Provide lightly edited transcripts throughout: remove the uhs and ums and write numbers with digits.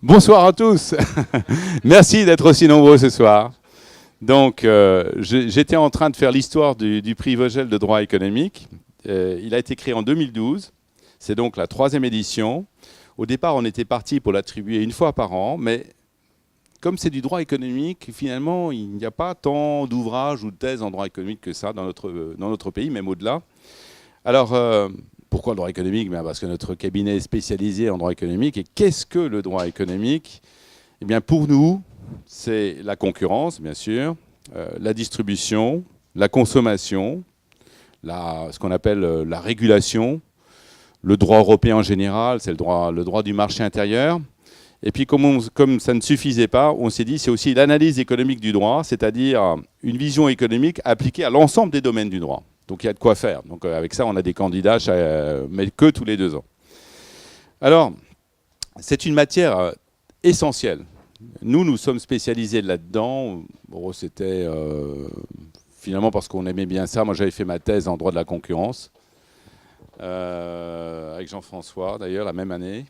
Bonsoir à tous. Merci d'être aussi nombreux ce soir. Donc, j'étais en train de faire l'histoire du prix Vogel de droit économique. Il a été créé en 2012. C'est donc la 3e édition. Au départ, on était parti pour l'attribuer une fois par an, mais comme c'est du droit économique, finalement, il n'y a pas tant d'ouvrages ou de thèses en droit économique que ça dans notre pays, même au-delà. Alors, pourquoi le droit économique? Parce que notre cabinet est spécialisé en droit économique. Et qu'est-ce que le droit économique? Eh bien, pour nous, c'est la concurrence, bien sûr, la distribution, la consommation, ce qu'on appelle la régulation, le droit européen en général, c'est le droit du marché intérieur. Et puis, comme ça ne suffisait pas, on s'est dit c'est aussi l'analyse économique du droit, c'est-à-dire une vision économique appliquée à l'ensemble des domaines du droit. Donc il y a de quoi faire. Donc avec ça, on a des candidats, mais que tous les 2 ans. Alors, c'est une matière essentielle. Nous sommes spécialisés là-dedans. Bon, c'était finalement parce qu'on aimait bien ça. Moi, j'avais fait ma thèse en droit de la concurrence, avec Jean-François, d'ailleurs, la même année.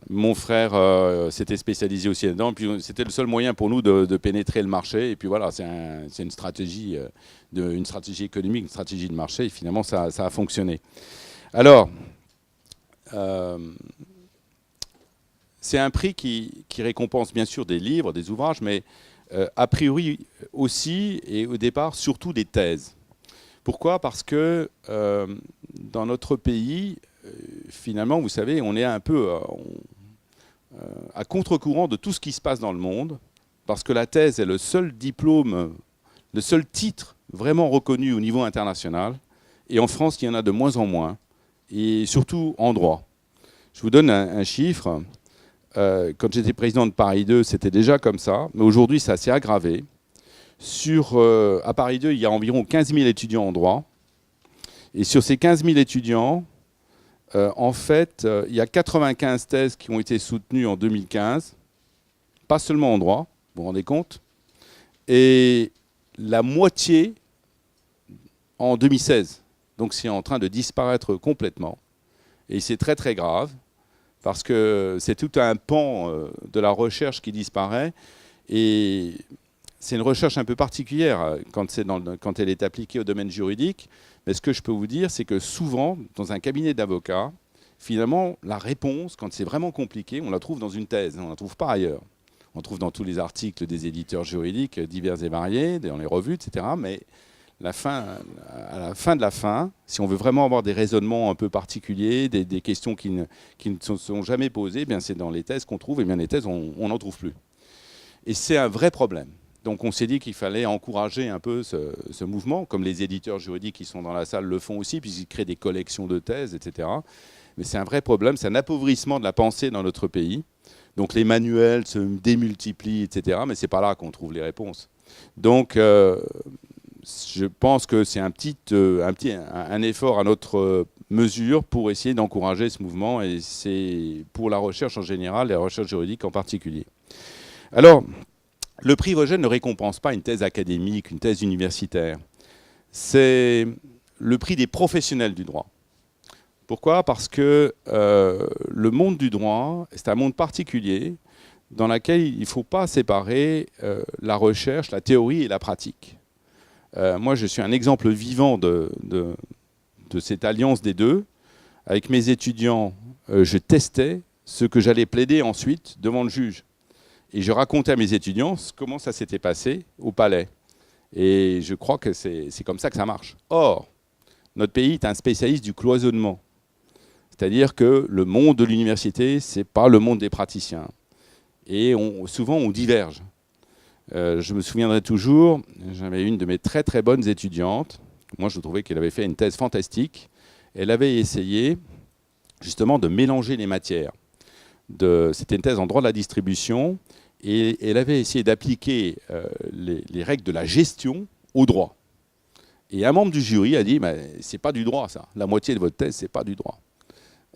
Mon frère s'était spécialisé aussi là-dedans. Puis c'était le seul moyen pour nous de pénétrer le marché. Et puis voilà, c'est une stratégie économique, une stratégie de marché. Et finalement, ça a fonctionné. Alors, c'est un prix qui récompense bien sûr des livres, des ouvrages, mais a priori aussi, et au départ, surtout des thèses. Pourquoi? Parce que dans notre pays, finalement, vous savez, on est un peu à contre-courant de tout ce qui se passe dans le monde, parce que la thèse est le seul diplôme, le seul titre vraiment reconnu au niveau international. Et en France, il y en a de moins en moins, et surtout en droit. Je vous donne un chiffre. Quand j'étais président de Paris 2, c'était déjà comme ça, mais aujourd'hui, ça s'est aggravé. À Paris 2, il y a environ 15 000 étudiants en droit. Et sur ces 15 000 étudiants, en fait, il y a 95 thèses qui ont été soutenues en 2015, pas seulement en droit, vous vous rendez compte, et la moitié en 2016. Donc c'est en train de disparaître complètement. Et c'est très très grave, parce que c'est tout un pan de la recherche qui disparaît. Et c'est une recherche un peu particulière quand elle est appliquée au domaine juridique. Mais ce que je peux vous dire, c'est que souvent, dans un cabinet d'avocats, finalement, la réponse, quand c'est vraiment compliqué, on la trouve dans une thèse, on ne la trouve pas ailleurs. On trouve dans tous les articles des éditeurs juridiques divers et variés, dans les revues, etc. Mais à la fin de la fin, si on veut vraiment avoir des raisonnements un peu particuliers, des questions qui ne se sont jamais posées, eh bien c'est dans les thèses qu'on trouve, et bien les thèses, on n'en trouve plus. Et c'est un vrai problème. Donc on s'est dit qu'il fallait encourager un peu ce mouvement, comme les éditeurs juridiques qui sont dans la salle le font aussi, puisqu'ils créent des collections de thèses, etc. Mais c'est un vrai problème, c'est un appauvrissement de la pensée dans notre pays. Donc les manuels se démultiplient, etc. Mais ce n'est pas là qu'on trouve les réponses. Donc je pense que c'est un effort à notre mesure pour essayer d'encourager ce mouvement, et c'est pour la recherche en général et la recherche juridique en particulier. Alors, le prix Vogel ne récompense pas une thèse académique, une thèse universitaire. C'est le prix des professionnels du droit. Pourquoi? Parce que le monde du droit, c'est un monde particulier dans lequel il ne faut pas séparer la recherche, la théorie et la pratique. Moi, je suis un exemple vivant de cette alliance des deux. Avec mes étudiants, je testais ce que j'allais plaider ensuite devant le juge. Et je racontais à mes étudiants comment ça s'était passé au palais. Et je crois que c'est comme ça que ça marche. Or, notre pays est un spécialiste du cloisonnement. C'est-à-dire que le monde de l'université, ce n'est pas le monde des praticiens. Et souvent, on diverge. Je me souviendrai toujours, j'avais une de mes très très bonnes étudiantes. Moi, je trouvais qu'elle avait fait une thèse fantastique. Elle avait essayé justement de mélanger les matières. C'était une thèse en droit de la distribution. Et elle avait essayé d'appliquer les règles de la gestion au droit. Et un membre du jury a dit « c'est pas du droit ça, la moitié de votre thèse, c'est pas du droit ».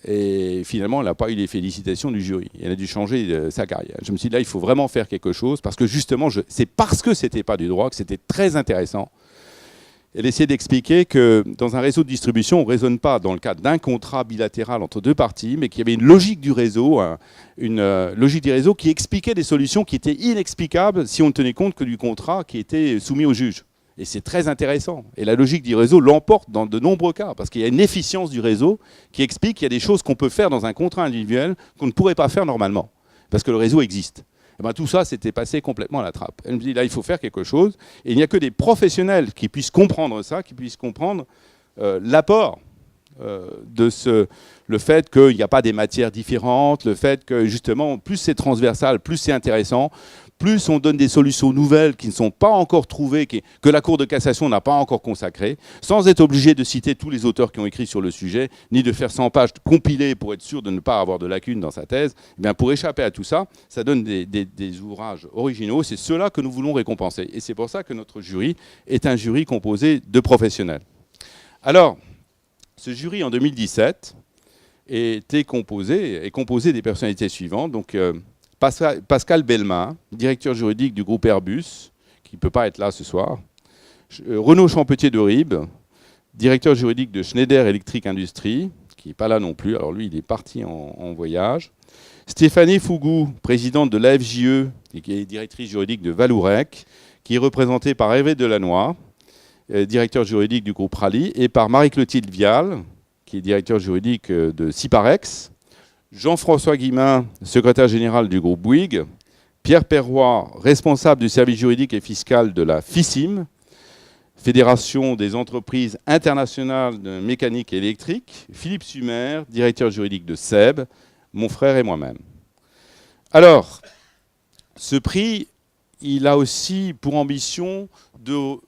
Et finalement, elle n'a pas eu les félicitations du jury. Elle a dû changer sa carrière. Je me suis dit, là, il faut vraiment faire quelque chose, parce que justement, c'est parce que c'était pas du droit que c'était très intéressant. Elle essaie d'expliquer que dans un réseau de distribution, on ne raisonne pas dans le cadre d'un contrat bilatéral entre deux parties, mais qu'il y avait une logique du réseau, logique du réseau qui expliquait des solutions qui étaient inexplicables si on ne tenait compte que du contrat qui était soumis au juge. Et c'est très intéressant. Et la logique du réseau l'emporte dans de nombreux cas, parce qu'il y a une efficience du réseau qui explique qu'il y a des choses qu'on peut faire dans un contrat individuel qu'on ne pourrait pas faire normalement, parce que le réseau existe. Et bien, tout ça, c'était passé complètement à la trappe. Elle me dit, là, il faut faire quelque chose. Et il n'y a que des professionnels qui puissent comprendre ça, qui puissent comprendre l'apport le fait qu'il n'y a pas des matières différentes, le fait que, justement, plus c'est transversal, plus c'est intéressant, plus on donne des solutions nouvelles qui ne sont pas encore trouvées, que la Cour de cassation n'a pas encore consacrées, sans être obligé de citer tous les auteurs qui ont écrit sur le sujet, ni de faire 100 pages compilées pour être sûr de ne pas avoir de lacunes dans sa thèse. Eh bien, pour échapper à tout ça, ça donne des ouvrages originaux. C'est ceux-là que nous voulons récompenser. Et c'est pour ça que notre jury est un jury composé de professionnels. Alors, ce jury, en 2017, est composé des personnalités suivantes. Donc, Pascal Bellemin, directeur juridique du groupe Airbus, qui ne peut pas être là ce soir. Renaud Champetier de Ribes, directeur juridique de Schneider Electric Industries, qui n'est pas là non plus. Alors lui, il est parti en voyage. Stéphanie Fougou, présidente de l'AFJE, qui est directrice juridique de Vallourec, qui est représentée par Hervé Delannoy, directeur juridique du groupe Rallye, et par Marie-Clotilde Vial, qui est directeur juridique de Ciparex. Jean-François Guillemin, secrétaire général du groupe Bouygues, Pierre Perroy, responsable du service juridique et fiscal de la FICIM, Fédération des entreprises internationales de mécanique et électrique, Philippe Sumer, directeur juridique de SEB, mon frère et moi-même. Alors, ce prix, il a aussi pour ambition de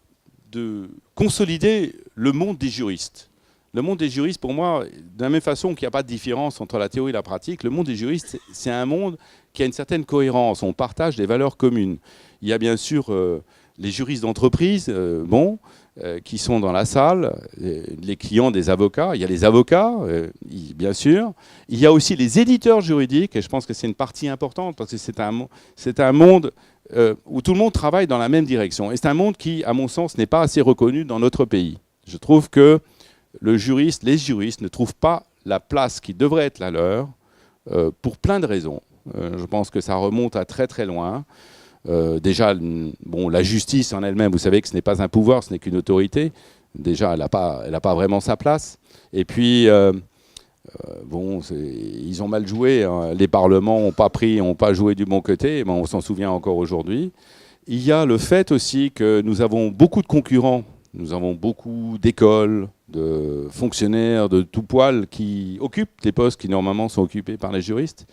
consolider le monde des juristes. Le monde des juristes, pour moi, de la même façon qu'il n'y a pas de différence entre la théorie et la pratique, le monde des juristes, c'est un monde qui a une certaine cohérence. On partage des valeurs communes. Il y a bien sûr les juristes d'entreprise, qui sont dans la salle, les clients des avocats. Il y a les avocats, bien sûr. Il y a aussi les éditeurs juridiques, et je pense que c'est une partie importante, parce que c'est un monde où tout le monde travaille dans la même direction. Et c'est un monde qui, à mon sens, n'est pas assez reconnu dans notre pays. Je trouve que les juristes ne trouvent pas la place qui devrait être la leur pour plein de raisons. Je pense que ça remonte à très très loin. Déjà, la justice en elle-même, vous savez que ce n'est pas un pouvoir, ce n'est qu'une autorité. Déjà, elle n'a pas vraiment sa place. Et puis, ils ont mal joué. Hein. Les parlements n'ont pas joué du bon côté. On s'en souvient encore aujourd'hui. Il y a le fait aussi que nous avons beaucoup de concurrents. Nous avons beaucoup d'écoles, de fonctionnaires de tout poil qui occupent des postes qui normalement sont occupés par les juristes.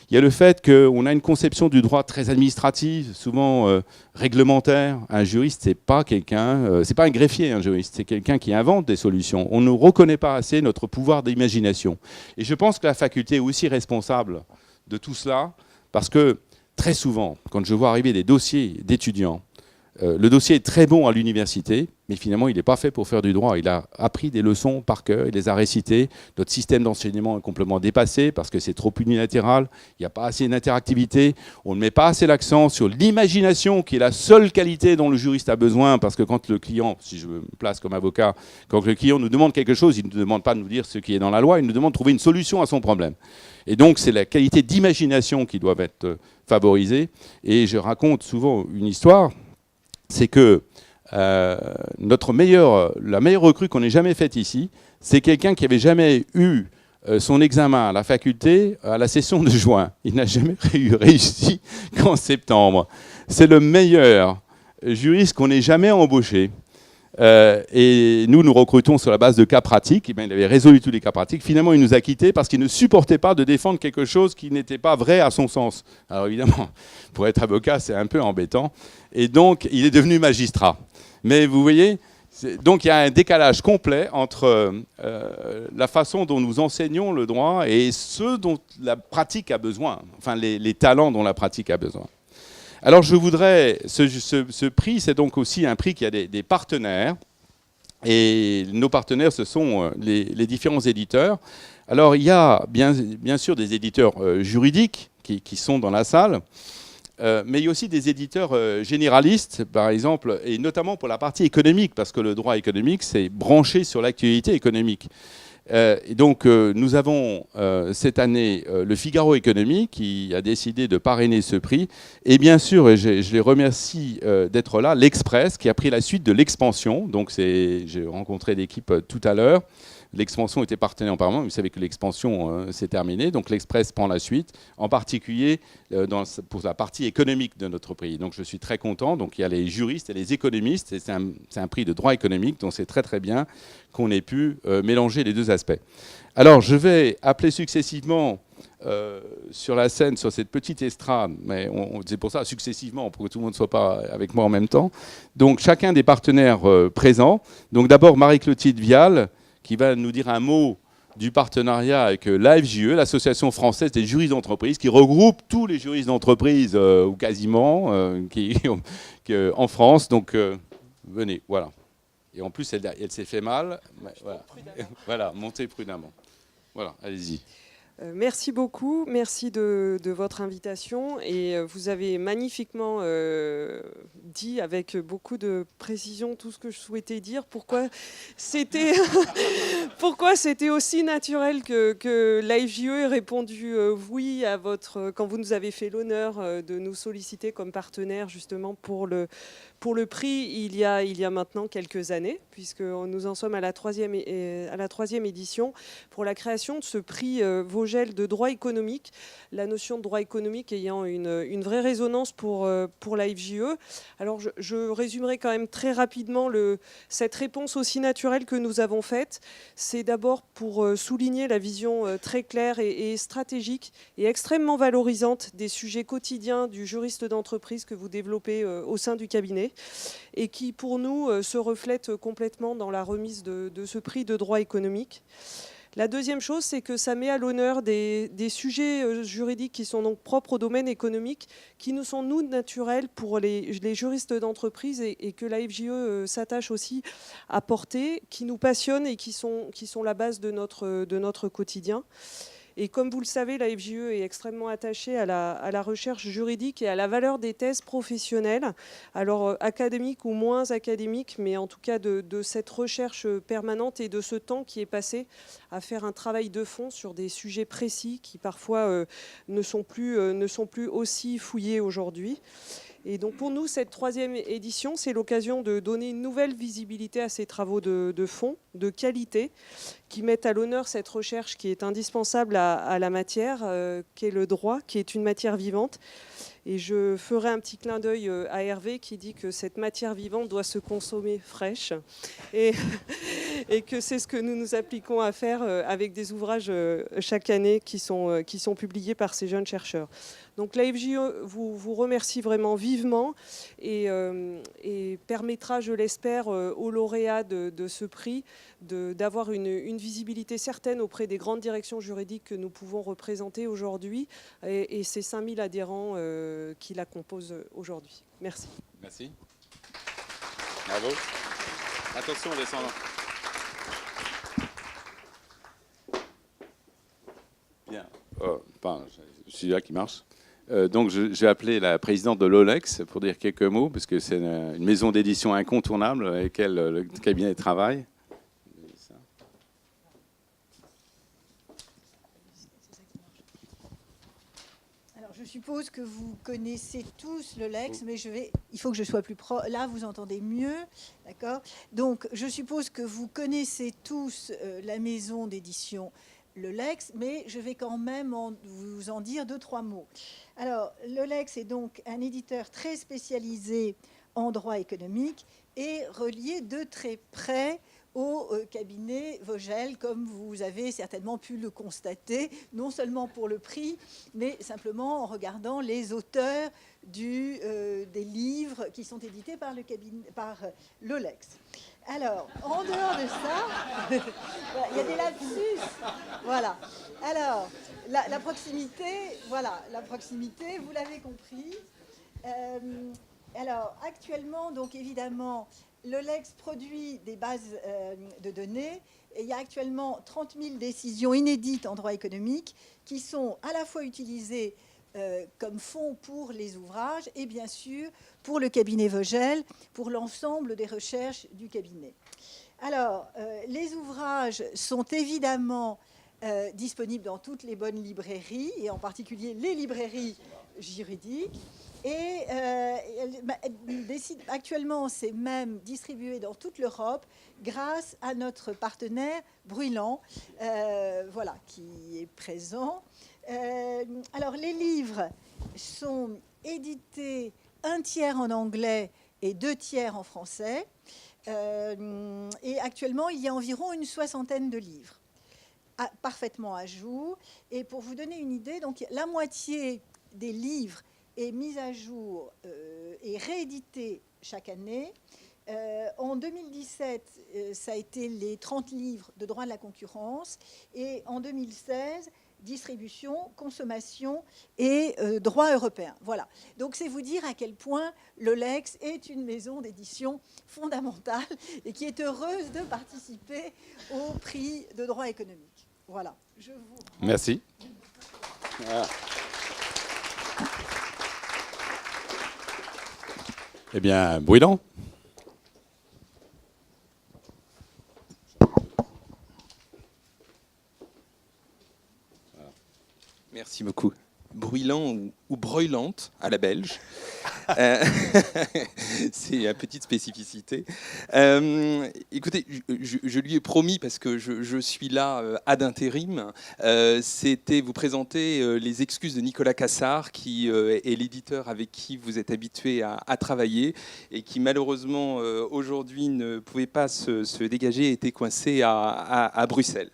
Il y a le fait qu'on a une conception du droit très administrative, souvent réglementaire. Un juriste, c'est pas un greffier, un juriste, c'est quelqu'un qui invente des solutions. On ne reconnaît pas assez notre pouvoir d'imagination. Et je pense que la faculté est aussi responsable de tout cela, parce que très souvent, quand je vois arriver des dossiers d'étudiants, le dossier est très bon à l'université, mais finalement, il n'est pas fait pour faire du droit. Il a appris des leçons par cœur, il les a récitées. Notre système d'enseignement est complètement dépassé parce que c'est trop unilatéral, il n'y a pas assez d'interactivité, on ne met pas assez l'accent sur l'imagination, qui est la seule qualité dont le juriste a besoin, parce que quand le client, si je me place comme avocat, quand le client nous demande quelque chose, il ne nous demande pas de nous dire ce qui est dans la loi, il nous demande de trouver une solution à son problème. Et donc, c'est la qualité d'imagination qui doit être favorisée. Et je raconte souvent une histoire. C'est que la meilleure recrue qu'on ait jamais faite ici, c'est quelqu'un qui n'avait jamais eu son examen à la faculté à la session de juin. Il n'a jamais réussi qu'en septembre. C'est le meilleur juriste qu'on ait jamais embauché. Et nous recrutons sur la base de cas pratiques. Il avait résolu tous les cas pratiques. Finalement, il nous a quittés parce qu'il ne supportait pas de défendre quelque chose qui n'était pas vrai à son sens. Alors évidemment, pour être avocat, c'est un peu embêtant. Et donc, il est devenu magistrat. Mais vous voyez, donc il y a un décalage complet entre la façon dont nous enseignons le droit et ce dont la pratique a besoin, enfin les talents dont la pratique a besoin. Alors je voudrais, ce prix, c'est donc aussi un prix qui a des partenaires, et nos partenaires, ce sont les différents éditeurs. Alors il y a bien sûr des éditeurs juridiques qui sont dans la salle. Mais il y a aussi des éditeurs généralistes, par exemple, et notamment pour la partie économique, parce que le droit économique, c'est branché sur l'actualité économique. Et donc, nous avons cette année le Figaro Économie qui a décidé de parrainer ce prix. Et bien sûr, et je les remercie d'être là, l'Express qui a pris la suite de l'Expansion. Donc, j'ai rencontré l'équipe tout à l'heure. L'Expansion était partenaire en parlement. Vous savez que l'Expansion s'est terminée. Donc, l'Express prend la suite, en particulier pour la partie économique de notre pays. Donc, je suis très content. Donc, il y a les juristes et les économistes. Et c'est un prix de droit économique. Donc, c'est très, très bien qu'on ait pu mélanger les deux aspects. Alors, je vais appeler successivement sur la scène, sur cette petite estrade, mais c'est pour ça, successivement, pour que tout le monde ne soit pas avec moi en même temps. Donc, chacun des partenaires présents. Donc, d'abord, Marie-Clotilde Vial, qui va nous dire un mot du partenariat avec l'AFJE, l'Association française des juristes d'entreprise, qui regroupe tous les juristes d'entreprise, ou quasiment, en France. Donc, venez, voilà. Et en plus, elle s'est fait mal. Voilà. Voilà, montez prudemment. Voilà, allez-y. Merci beaucoup, merci de votre invitation et vous avez magnifiquement dit avec beaucoup de précision tout ce que je souhaitais dire, pourquoi c'était aussi naturel que l'AFJE ait répondu oui à quand vous nous avez fait l'honneur de nous solliciter comme partenaire justement pour le prix il y a maintenant quelques années, puisque nous en sommes à la troisième édition, pour la création de ce prix Vogel de droit économique, la notion de droit économique ayant une vraie résonance pour l'AFJE. Alors je résumerai quand même très rapidement cette réponse aussi naturelle que nous avons faite. C'est d'abord pour souligner la vision très claire et stratégique et extrêmement valorisante des sujets quotidiens du juriste d'entreprise que vous développez au sein du cabinet, et qui, pour nous, se reflète complètement dans la remise de ce prix de droit économique. La deuxième chose, c'est que ça met à l'honneur des sujets juridiques qui sont donc propres au domaine économique, qui nous sont, nous, naturels pour les juristes d'entreprise et que l'AFJE s'attache aussi à porter, qui nous passionnent et qui sont la base de notre quotidien. Et comme vous le savez, la FJE est extrêmement attachée à la recherche juridique et à la valeur des thèses professionnelles, alors académiques ou moins académiques, mais en tout cas de cette recherche permanente et de ce temps qui est passé à faire un travail de fond sur des sujets précis qui parfois ne sont plus aussi fouillés aujourd'hui. Et donc pour nous, cette troisième édition, c'est l'occasion de donner une nouvelle visibilité à ces travaux de fond, de qualité, qui mettent à l'honneur cette recherche qui est indispensable à la matière, qui est le droit, qui est une matière vivante. Et je ferai un petit clin d'œil à Hervé qui dit que cette matière vivante doit se consommer fraîche et que c'est ce que nous nous appliquons à faire avec des ouvrages chaque année qui sont publiés par ces jeunes chercheurs. Donc l'AFJE vous remercie vraiment vivement et permettra, je l'espère, aux lauréats de ce prix d'avoir une visibilité certaine auprès des grandes directions juridiques que nous pouvons représenter aujourd'hui et ces 5000 adhérents qui la composent aujourd'hui. Merci. Merci. Bravo. Attention, descendant. Bien. Celui-là qui marche. Donc, j'ai appelé la présidente de l'OLEX pour dire quelques mots, parce que c'est une maison d'édition incontournable avec laquelle le cabinet travaille. Alors, je suppose que vous connaissez tous l'OLEX, mais il faut que je sois plus proche. Là, vous entendez mieux, d'accord ? Donc, je suppose que vous connaissez tous la maison d'édition l'OLEX, mais je vais quand même vous en dire 2-3 mots. Alors, l'OLEX est donc un éditeur très spécialisé en droit économique et relié de très près au cabinet Vogel, comme vous avez certainement pu le constater, non seulement pour le prix, mais simplement en regardant les auteurs des livres qui sont édités par l'OLEX. Alors, en dehors de ça, il y a des lapsus. Voilà. Alors, la proximité, vous l'avez compris. Alors, actuellement, donc évidemment, l'OLEX produit des bases de données et il y a actuellement 30 000 décisions inédites en droit économique qui sont à la fois utilisées comme fonds pour les ouvrages et bien sûr pour le cabinet Vogel, pour l'ensemble des recherches du cabinet. Alors, les ouvrages sont évidemment disponibles dans toutes les bonnes librairies, et en particulier les librairies juridiques. Et actuellement, c'est même distribué dans toute l'Europe grâce à notre partenaire Bruylant, voilà, qui est présent. Alors, les livres sont édités un tiers en anglais et 2 tiers en français. Et actuellement, il y a environ une 60aine de livres parfaitement à jour. Et pour vous donner une idée, donc, la moitié des livres est mise à jour et rééditée chaque année. En 2017, ça a été les 30 livres de droit de la concurrence. Et en 2016, distribution, consommation et droit européen. Voilà. Donc, c'est vous dire à quel point le LEX est une maison d'édition fondamentale et qui est heureuse de participer au prix de droit économique. Voilà. Je vous... Merci. Voilà. Eh bien, Bruylant. Merci beaucoup. Bruylant ou broilante à la belge. C'est une petite spécificité. Écoutez, je lui ai promis, parce que je suis là ad intérim, c'était vous présenter les excuses de Nicolas Cassard, qui est l'éditeur avec qui vous êtes habitué à travailler et qui malheureusement aujourd'hui ne pouvait pas se dégager et était coincé à Bruxelles.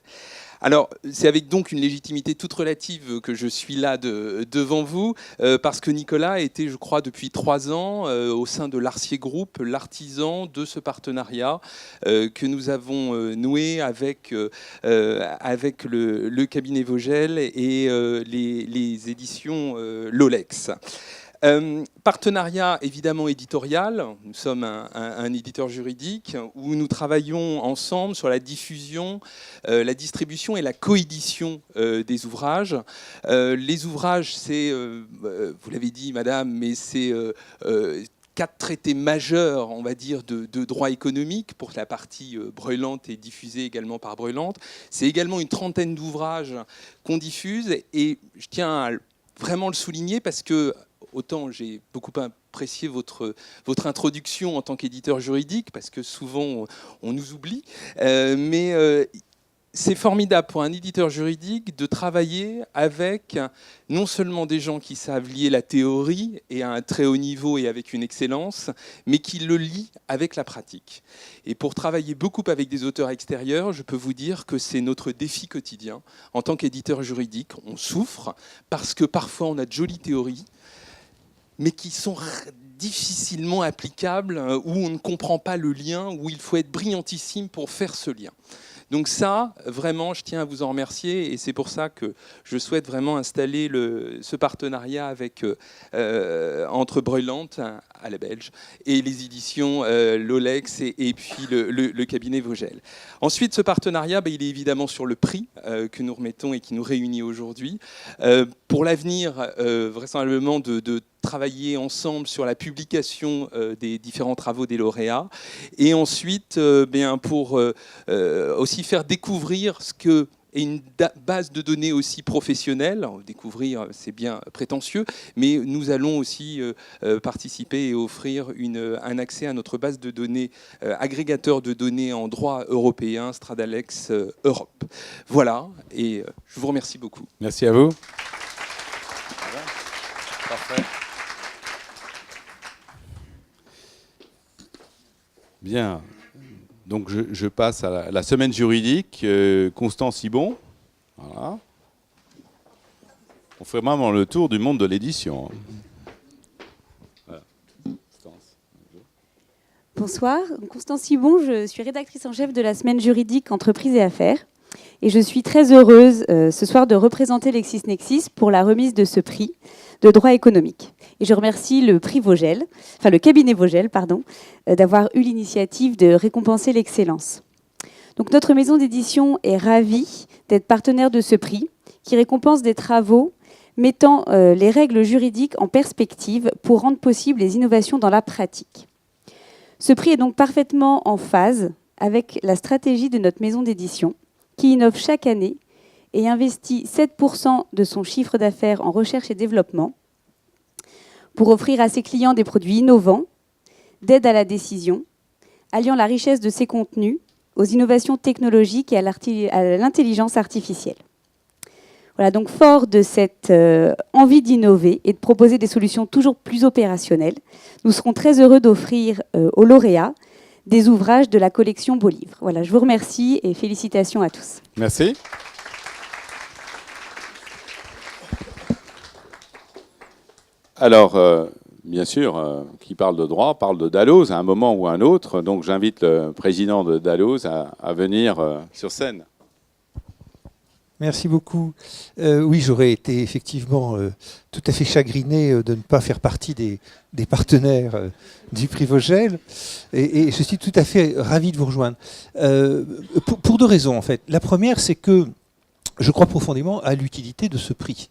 Alors, c'est avec donc une légitimité toute relative que je suis là devant vous, parce que Nicolas était, je crois, depuis 3 ans au sein de l'Arcier Group, l'artisan de ce partenariat que nous avons noué avec le cabinet Vogel et les éditions Lolex. Partenariat évidemment éditorial, nous sommes un éditeur juridique où nous travaillons ensemble sur la diffusion, la distribution et la coédition des ouvrages. Les ouvrages, c'est, vous l'avez dit madame, mais c'est 4 traités majeurs, on va dire, de droit économique pour la partie Breulante et diffusée également par Breulante. C'est également une 30aine d'ouvrages qu'on diffuse et je tiens à vraiment le souligner parce que autant j'ai beaucoup apprécié votre introduction en tant qu'éditeur juridique, parce que souvent on nous oublie, mais c'est formidable pour un éditeur juridique de travailler avec non seulement des gens qui savent lier la théorie et à un très haut niveau et avec une excellence, mais qui le lient avec la pratique. Et pour travailler beaucoup avec des auteurs extérieurs, je peux vous dire que c'est notre défi quotidien. En tant qu'éditeur juridique, on souffre parce que parfois on a de jolies théories, mais qui sont difficilement applicables, où on ne comprend pas le lien, où il faut être brillantissime pour faire ce lien. Donc ça, vraiment, je tiens à vous en remercier et c'est pour ça que je souhaite vraiment installer ce partenariat entre Breulante, à la belge, et les éditions Lolex et puis le cabinet Vogel. Ensuite, ce partenariat, il est évidemment sur le prix que nous remettons et qui nous réunit aujourd'hui. Pour l'avenir, vraisemblablement, de travailler ensemble sur la publication des différents travaux des lauréats et ensuite pour aussi faire découvrir ce que est une base de données aussi professionnelle. Découvrir, c'est bien prétentieux, mais nous allons aussi participer et offrir un accès à notre base de données, agrégateur de données en droit européen, Stradalex Europe. Voilà, et je vous remercie beaucoup. Merci à vous. Parfait. Bien, donc je passe à la semaine juridique. Constance Ibon, voilà. On fait vraiment le tour du monde de l'édition. Voilà. Bonsoir, Constance Ibon, je suis rédactrice en chef de la semaine juridique Entreprises et Affaires. Et je suis très heureuse ce soir de représenter LexisNexis pour la remise de ce prix de droit économique. Et je remercie le prix Vogel, enfin le cabinet Vogel, pardon, d'avoir eu l'initiative de récompenser l'excellence. Donc notre maison d'édition est ravie d'être partenaire de ce prix qui récompense des travaux mettant les règles juridiques en perspective pour rendre possibles les innovations dans la pratique. Ce prix est donc parfaitement en phase avec la stratégie de notre maison d'édition, qui innove chaque année et investit 7% de son chiffre d'affaires en recherche et développement pour offrir à ses clients des produits innovants, d'aide à la décision, alliant la richesse de ses contenus aux innovations technologiques et à l'intelligence artificielle. Voilà, donc fort de cette envie d'innover et de proposer des solutions toujours plus opérationnelles, nous serons très heureux d'offrir aux lauréats des ouvrages de la collection Beaux Livres. Voilà, je vous remercie et félicitations à tous. Merci. Alors, bien sûr, qui parle de droit parle de Dalloz à un moment ou à un autre. Donc, j'invite le président de Dalloz à venir sur scène. Merci beaucoup. Oui, j'aurais été effectivement tout à fait chagriné de ne pas faire partie des partenaires du prix Vogel. Et je suis tout à fait ravi de vous rejoindre. Pour deux raisons, en fait. La première, c'est que je crois profondément à l'utilité de ce prix.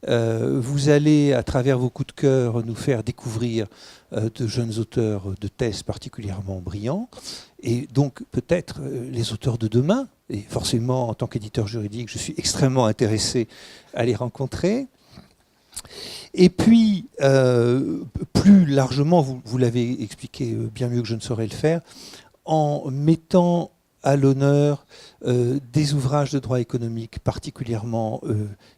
Vous allez, à travers vos coups de cœur, nous faire découvrir de jeunes auteurs de thèses particulièrement brillants, et donc peut-être les auteurs de demain. Et forcément, en tant qu'éditeur juridique, je suis extrêmement intéressé à les rencontrer. Et puis, plus largement, vous l'avez expliqué bien mieux que je ne saurais le faire, en mettant à l'honneur des ouvrages de droit économique particulièrement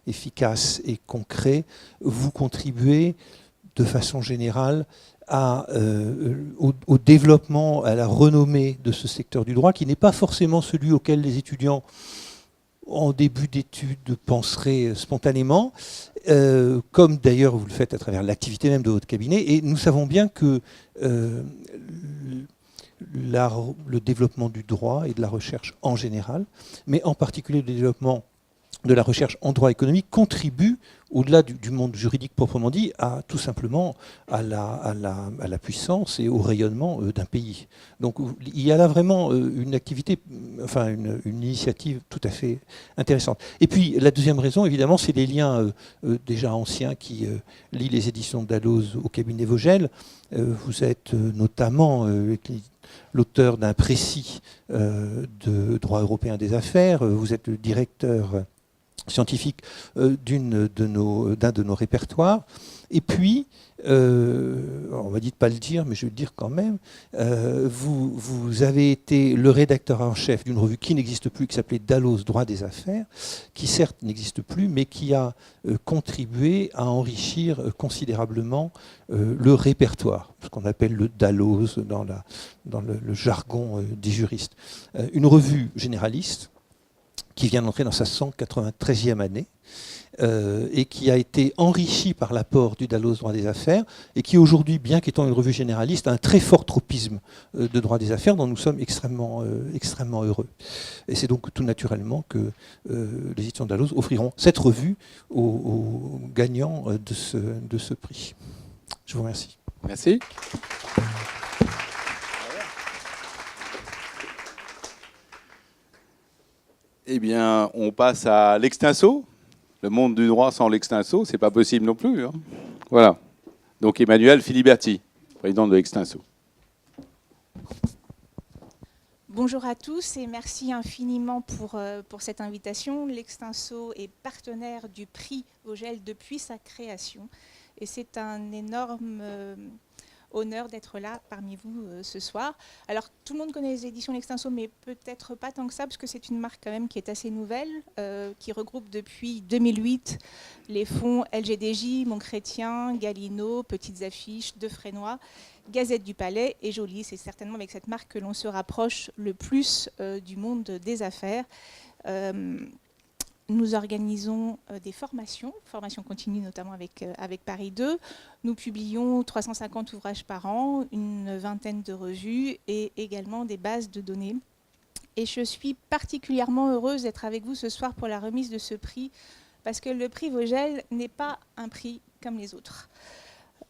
efficaces et concrets, vous contribuez de façon générale au développement, à la renommée de ce secteur du droit, qui n'est pas forcément celui auquel les étudiants en début d'études penseraient spontanément, comme d'ailleurs vous le faites à travers l'activité même de votre cabinet. Et nous savons bien que le développement du droit et de la recherche en général, mais en particulier le développement de la recherche en droit économique, contribue, au-delà du monde juridique proprement dit, tout simplement à la puissance et au rayonnement d'un pays. Donc il y a là vraiment une activité, enfin une initiative tout à fait intéressante. Et puis la deuxième raison, évidemment, c'est les liens déjà anciens qui lient les éditions de Dalloz au cabinet Vogel. Vous êtes notamment l'auteur d'un précis de droit européen des affaires. Vous êtes le directeur scientifique d'un de nos répertoires. Et puis, on m'a dit de ne pas le dire, mais je vais le dire quand même, vous avez été le rédacteur en chef d'une revue qui n'existe plus, qui s'appelait Dalloz Droit des Affaires, qui certes n'existe plus, mais qui a contribué à enrichir considérablement le répertoire, ce qu'on appelle le Dalloz dans le jargon des juristes. Une revue généraliste qui vient d'entrer dans sa 193e année, et qui a été enrichi par l'apport du Dalloz Droit des Affaires, et qui aujourd'hui, bien qu'étant une revue généraliste, a un très fort tropisme de droit des affaires dont nous sommes extrêmement heureux. Et c'est donc tout naturellement que les éditions de Dalloz offriront cette revue aux gagnants de ce prix. Je vous remercie. Merci. Eh bien, on passe à l'extinso. Le monde du droit sans l'extinso, c'est pas possible non plus. Hein. Voilà. Donc Emmanuelle Filiberti, président de l'extinso. Bonjour à tous et merci infiniment pour cette invitation. L'Extinso est partenaire du prix Vogel depuis sa création et c'est un énorme honneur d'être là parmi vous ce soir. Alors tout le monde connaît les éditions L'Extinso, mais peut-être pas tant que ça, parce que c'est une marque quand même qui est assez nouvelle, qui regroupe depuis 2008 les fonds LGDJ, Montchrétien, Galino, Petites Affiches, Defresnoy, Gazette du Palais et Joly. C'est certainement avec cette marque que l'on se rapproche le plus du monde des affaires. Nous organisons des formations continues notamment avec Paris 2. Nous publions 350 ouvrages par an, une vingtaine de revues et également des bases de données. Et je suis particulièrement heureuse d'être avec vous ce soir pour la remise de ce prix, parce que le prix Vogel n'est pas un prix comme les autres.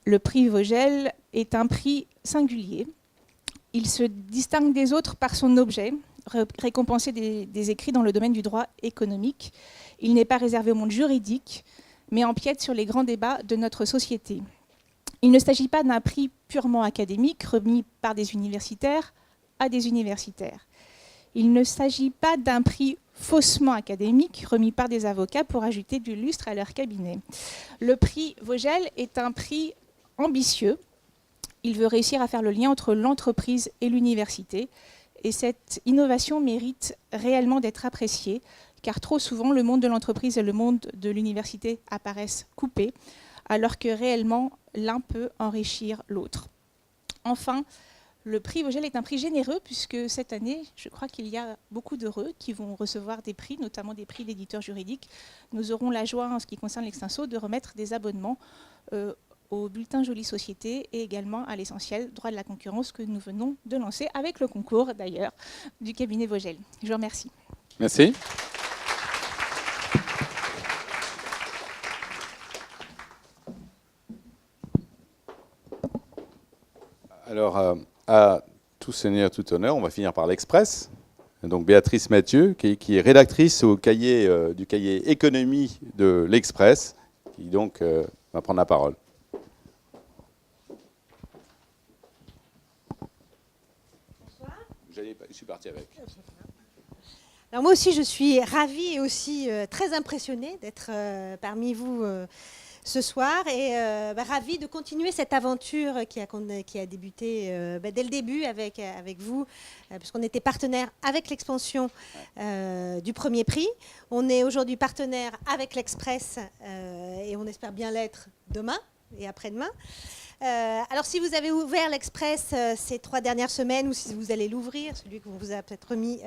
Le prix Vogel est un prix singulier. Il se distingue des autres par son objet, récompenser des écrits dans le domaine du droit économique. Il n'est pas réservé au monde juridique, mais empiète sur les grands débats de notre société. Il ne s'agit pas d'un prix purement académique remis par des universitaires à des universitaires. Il ne s'agit pas d'un prix faussement académique remis par des avocats pour ajouter du lustre à leur cabinet. Le prix Vogel est un prix ambitieux. Il veut réussir à faire le lien entre l'entreprise et l'université. Et cette innovation mérite réellement d'être appréciée, car trop souvent, le monde de l'entreprise et le monde de l'université apparaissent coupés, alors que réellement, l'un peut enrichir l'autre. Enfin, le prix Vogel est un prix généreux, puisque cette année, je crois qu'il y a beaucoup d'heureux qui vont recevoir des prix, notamment des prix d'éditeurs juridiques. Nous aurons la joie, en ce qui concerne l'Extinso, de remettre des abonnements au bulletin Jolie Société et également à l'essentiel droit de la concurrence que nous venons de lancer avec le concours, d'ailleurs, du cabinet Vogel. Je vous remercie. Merci. Alors, à tout seigneur, tout honneur, on va finir par l'Express. Donc Béatrice Mathieu, qui est rédactrice au cahier, du cahier économie de l'Express, qui donc va prendre la parole. Bonsoir. Je suis parti avec. Alors moi aussi, je suis ravie et aussi très impressionnée d'être parmi vous ce soir et ravie de continuer cette aventure qui a débuté dès le début avec vous, puisqu'on était partenaire avec l'expansion du premier prix. On est aujourd'hui partenaire avec l'Express et on espère bien l'être demain et après-demain. Alors si vous avez ouvert l'Express ces 3 dernières semaines ou si vous allez l'ouvrir, celui qu'on vous a peut-être remis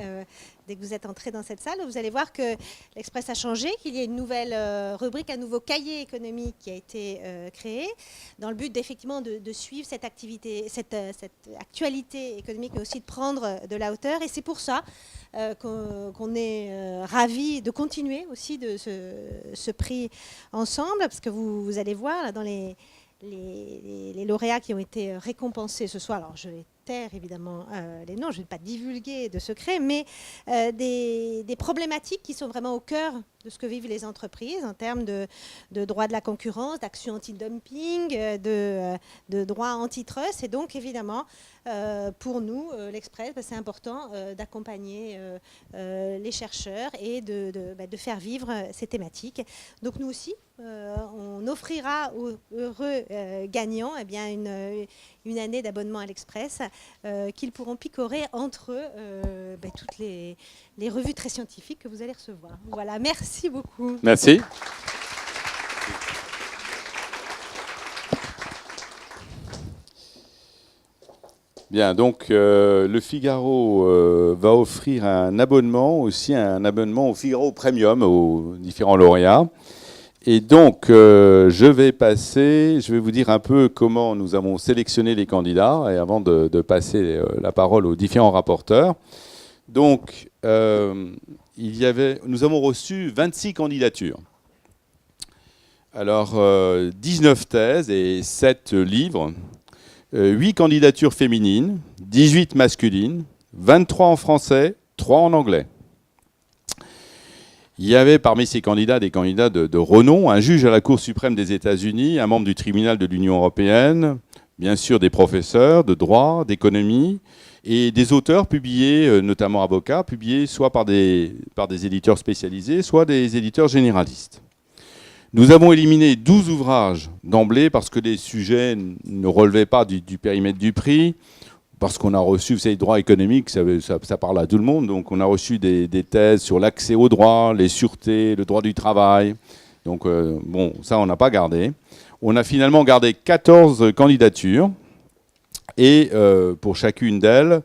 dès que vous êtes entré dans cette salle, vous allez voir que l'Express a changé, qu'il y a une nouvelle rubrique, un nouveau cahier économique qui a été créé dans le but effectivement de suivre cette activité, cette actualité économique, mais aussi de prendre de la hauteur. Et c'est pour ça qu'on est ravis de continuer aussi de ce prix ensemble, parce que vous allez voir là, dans les lauréats qui ont été récompensés ce soir. Alors, je vais taire évidemment les noms, je ne vais pas divulguer de secrets, mais des problématiques qui sont vraiment au cœur de ce que vivent les entreprises en termes de droit de la concurrence, d'action anti-dumping, de droit antitrust. Et donc, évidemment, pour nous, l'Express, c'est important d'accompagner les chercheurs et de faire vivre ces thématiques. Donc, nous aussi, on offrira aux heureux gagnants une année d'abonnement à l'Express qu'ils pourront picorer entre toutes les revues très scientifiques que vous allez recevoir. Voilà, merci beaucoup. Merci. Bien, donc le Figaro va offrir un abonnement au Figaro Premium aux différents lauréats. Et donc, je vais vous dire un peu comment nous avons sélectionné les candidats, et avant de passer la parole aux différents rapporteurs. Donc, nous avons reçu 26 candidatures. Alors, 19 thèses et 7 livres, 8 candidatures féminines, 18 masculines, 23 en français, 3 en anglais. Il y avait parmi ces candidats des candidats de renom, un juge à la Cour suprême des États-Unis, un membre du tribunal de l'Union européenne, bien sûr des professeurs de droit, d'économie, et des auteurs publiés, notamment avocats, publiés soit par des éditeurs spécialisés, soit des éditeurs généralistes. Nous avons éliminé 12 ouvrages d'emblée parce que les sujets ne relevaient pas du périmètre du prix, parce qu'on a reçu, vous savez, le droit économique, ça parle à tout le monde, donc on a reçu des thèses sur l'accès au droit, les sûretés, le droit du travail. Donc ça on n'a pas gardé. On a finalement gardé 14 candidatures et pour chacune d'elles,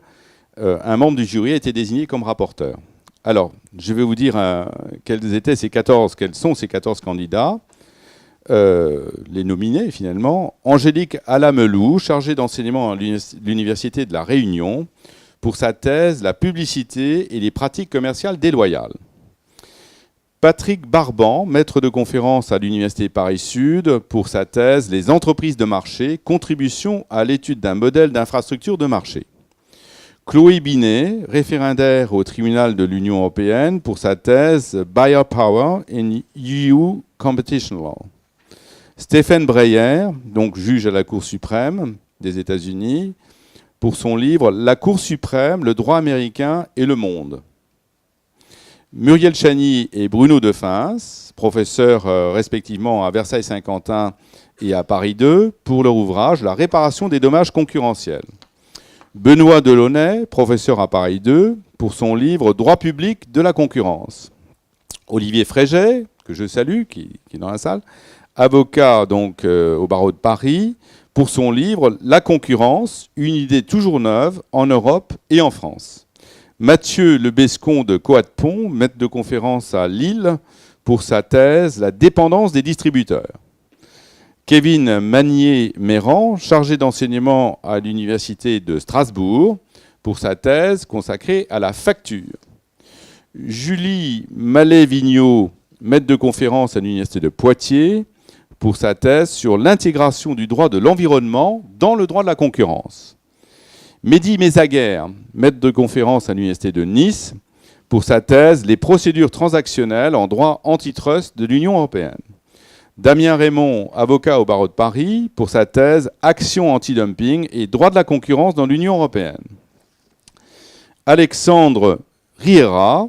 un membre du jury a été désigné comme rapporteur. Alors, je vais vous dire quels sont ces 14 candidats. Les nominés finalement, Angélique Alamelou, chargée d'enseignement à l'Université de La Réunion, pour sa thèse « La publicité et les pratiques commerciales déloyales ». Patrick Barban, maître de conférence à l'Université Paris-Sud, pour sa thèse « Les entreprises de marché, contribution à l'étude d'un modèle d'infrastructure de marché ». Chloé Binet, référendaire au tribunal de l'Union européenne pour sa thèse Buyer Power in EU Competition Law. Stephen Breyer, donc juge à la Cour suprême des États-Unis, pour son livre La Cour suprême, le droit américain et le monde. Muriel Chany et Bruno Defins, professeurs respectivement à Versailles-Saint-Quentin et à Paris 2, pour leur ouvrage La réparation des dommages concurrentiels. Benoît Delaunay, professeur à Paris 2, pour son livre Droit public de la concurrence. Olivier Fréget, que je salue, qui est dans la salle, avocat donc au barreau de Paris, pour son livre La concurrence, une idée toujours neuve en Europe et en France. Mathieu Lebescon de Coat-Pont, maître de conférence à Lille, pour sa thèse La dépendance des distributeurs. Kevin Magnier-Méran, chargé d'enseignement à l'université de Strasbourg, pour sa thèse consacrée à la facture. Julie Mallet-Vigneault, maître de conférence à l'université de Poitiers, pour sa thèse sur l'intégration du droit de l'environnement dans le droit de la concurrence. Mehdi Mezaguer, maître de conférence à l'université de Nice, pour sa thèse Les procédures transactionnelles en droit antitrust de l'Union européenne. Damien Raymond, avocat au barreau de Paris, pour sa thèse Action anti-dumping et droit de la concurrence dans l'Union européenne. Alexandre Riera,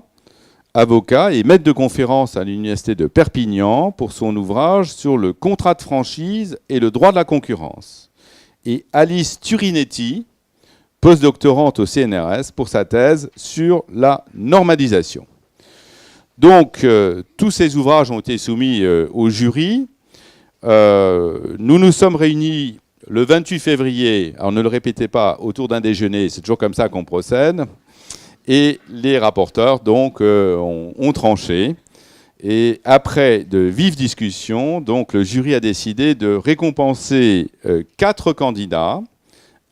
avocat et maître de conférence à l'université de Perpignan, pour son ouvrage sur le contrat de franchise et le droit de la concurrence. Et Alice Turinetti, postdoctorante au CNRS, pour sa thèse sur la normalisation. Donc, tous ces ouvrages ont été soumis au jury. Nous nous sommes réunis le 28 février, alors ne le répétez pas, autour d'un déjeuner, c'est toujours comme ça qu'on procède. Et les rapporteurs, donc, ont tranché. Et après de vives discussions, donc, le jury a décidé de récompenser 4 candidats,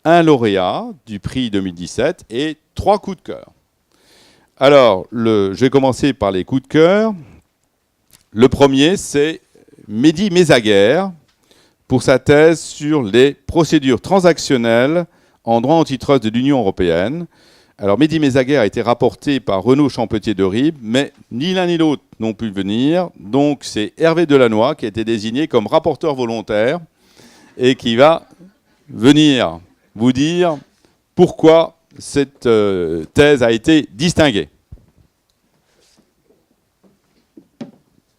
un lauréat du prix 2017 et 3 coups de cœur. Alors, je vais commencer par les coups de cœur. Le premier, c'est Mehdi Mezaguer, pour sa thèse sur les procédures transactionnelles en droit antitrust de l'Union européenne. Alors, Mehdi Mezaguer a été rapporté par Renaud Champetier de Ribes, mais ni l'un ni l'autre n'ont pu venir. Donc, c'est Hervé Delannoy qui a été désigné comme rapporteur volontaire et qui va venir vous dire pourquoi cette thèse a été distinguée.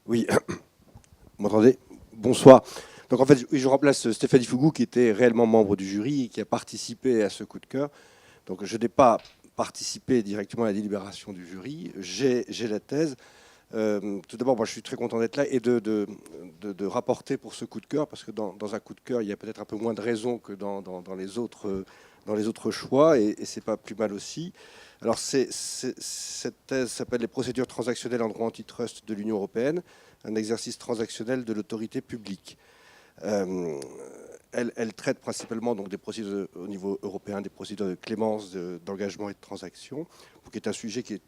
Oui, vous m'entendez? Bonsoir. Donc en fait, je remplace Stéphanie Fougou, qui était réellement membre du jury et qui a participé à ce coup de cœur. Donc je n'ai pas participé directement à la délibération du jury. J'ai la thèse. Tout d'abord, moi, je suis très content d'être là et de rapporter pour ce coup de cœur, parce que dans un coup de cœur, il y a peut-être un peu moins de raisons que dans les autres choix, et c'est pas plus mal aussi. Alors, cette thèse s'appelle « Les procédures transactionnelles en droit antitrust de l'Union européenne, un exercice transactionnel de l'autorité publique ». Elle traite principalement donc, des procédures au niveau européen, des procédures de clémence, d'engagement et de transaction, qui est un sujet qui est,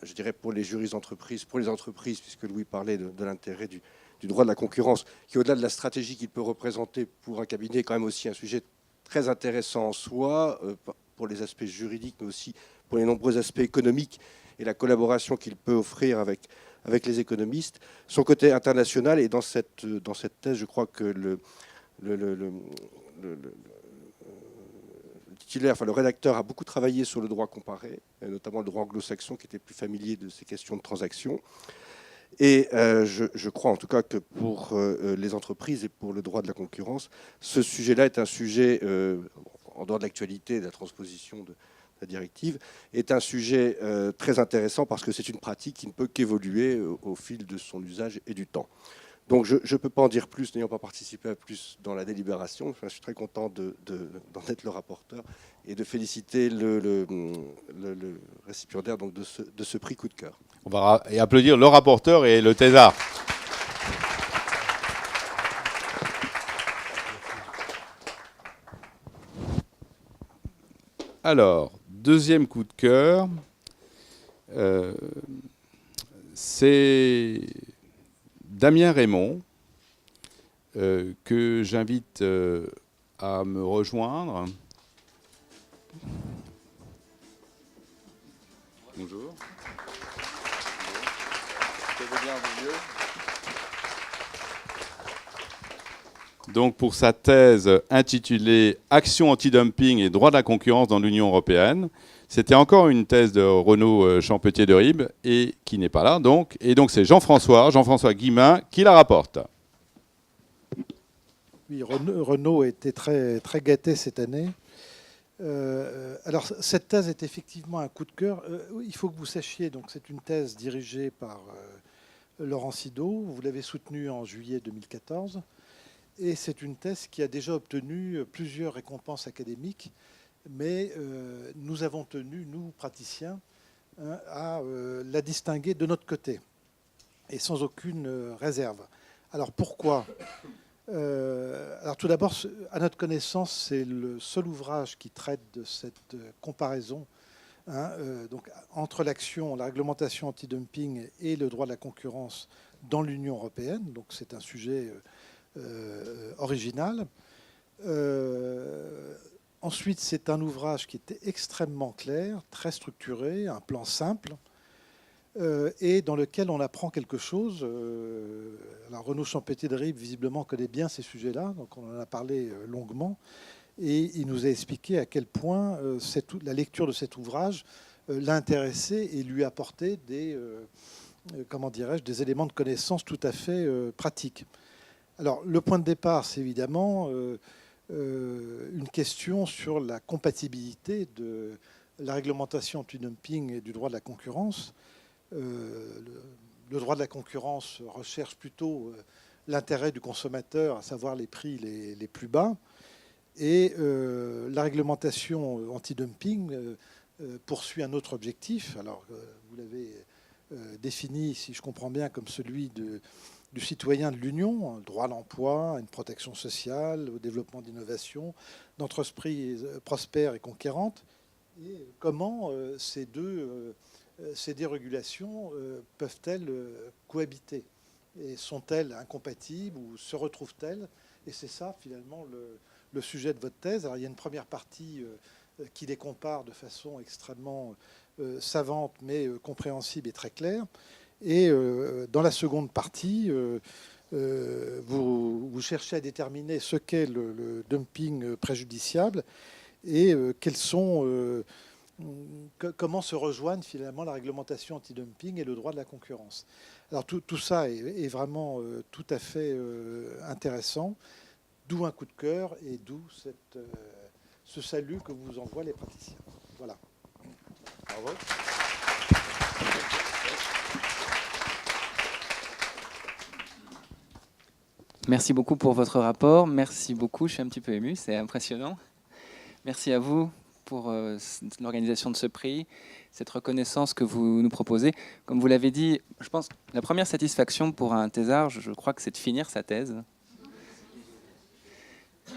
je dirais, pour les jurys d'entreprise, pour les entreprises, puisque Louis parlait de l'intérêt du droit de la concurrence, qui, au-delà de la stratégie qu'il peut représenter pour un cabinet, est quand même aussi un sujet très intéressant en soi, pour les aspects juridiques, mais aussi pour les nombreux aspects économiques et la collaboration qu'il peut offrir avec les économistes. Son côté international, et dans cette thèse, je crois que le titulaire, enfin le rédacteur, a beaucoup travaillé sur le droit comparé, notamment le droit anglo-saxon, qui était plus familier de ces questions de transaction. Et je crois en tout cas que pour les entreprises et pour le droit de la concurrence, ce sujet-là est un sujet, en dehors de l'actualité et de la transposition de la directive, est un sujet très intéressant, parce que c'est une pratique qui ne peut qu'évoluer au fil de son usage et du temps. Donc je ne peux pas en dire plus, n'ayant pas participé à plus dans la délibération. Enfin, je suis très content d'en être le rapporteur et de féliciter le récipiendaire donc, de ce prix coup de cœur. On va applaudir le rapporteur et le thésard. Alors, deuxième coup de cœur, c'est Damien Raymond, que j'invite à me rejoindre. Bonjour. Bien, donc pour sa thèse intitulée « Action anti-dumping et droit de la concurrence dans l'Union européenne », c'était encore une thèse de Renaud Champetier de Ribes, et qui n'est pas là. Et donc c'est Jean-François Guillemin qui la rapporte. Oui, Renaud était très, très gâté cette année. Alors cette thèse est effectivement un coup de cœur. Il faut que vous sachiez, donc c'est une thèse dirigée par Laurent Sido. Vous l'avez soutenue en juillet 2014. Et c'est une thèse qui a déjà obtenu plusieurs récompenses académiques. Mais nous avons tenu, nous, praticiens, à la distinguer de notre côté. Et sans aucune réserve. Alors pourquoi ? Alors tout d'abord, à notre connaissance, c'est le seul ouvrage qui traite de cette comparaison donc, entre l'action, la réglementation anti-dumping et le droit de la concurrence dans l'Union européenne. Donc c'est un sujet original. Ensuite, c'est un ouvrage qui était extrêmement clair, très structuré, un plan simple, et dans lequel on apprend quelque chose. Alors Renaud Champetier de Ribes, visiblement, connaît bien ces sujets-là, donc on en a parlé longuement, et il nous a expliqué à quel point la lecture de cet ouvrage l'a intéressé et lui apportait des éléments de connaissance tout à fait pratiques. Alors le point de départ, c'est évidemment une question sur la compatibilité de la réglementation anti-dumping et du droit de la concurrence. Le droit de la concurrence recherche plutôt l'intérêt du consommateur, à savoir les prix les plus bas. Et la réglementation anti-dumping poursuit un autre objectif. Alors, vous l'avez défini, si je comprends bien, comme celui du citoyen de l'Union, un droit à l'emploi, une protection sociale, au développement d'innovation, d'entreprises prospères et conquérantes. Et comment ces dérégulations peuvent-elles cohabiter? Et sont-elles incompatibles ou se retrouvent-elles? Et c'est ça, finalement, le sujet de votre thèse. Alors, il y a une première partie qui les compare de façon extrêmement savante, mais compréhensible et très claire. Et dans la seconde partie, vous cherchez à déterminer ce qu'est le dumping préjudiciable et comment se rejoignent finalement la réglementation anti-dumping et le droit de la concurrence. Alors tout ça est vraiment tout à fait intéressant, d'où un coup de cœur et d'où ce salut que vous envoient les praticiens. Voilà. Bravo. Merci beaucoup pour votre rapport. Merci beaucoup, je suis un petit peu ému, c'est impressionnant. Merci à vous pour l'organisation de ce prix, cette reconnaissance que vous nous proposez. Comme vous l'avez dit, je pense que la première satisfaction pour un thésard, je crois que c'est de finir sa thèse.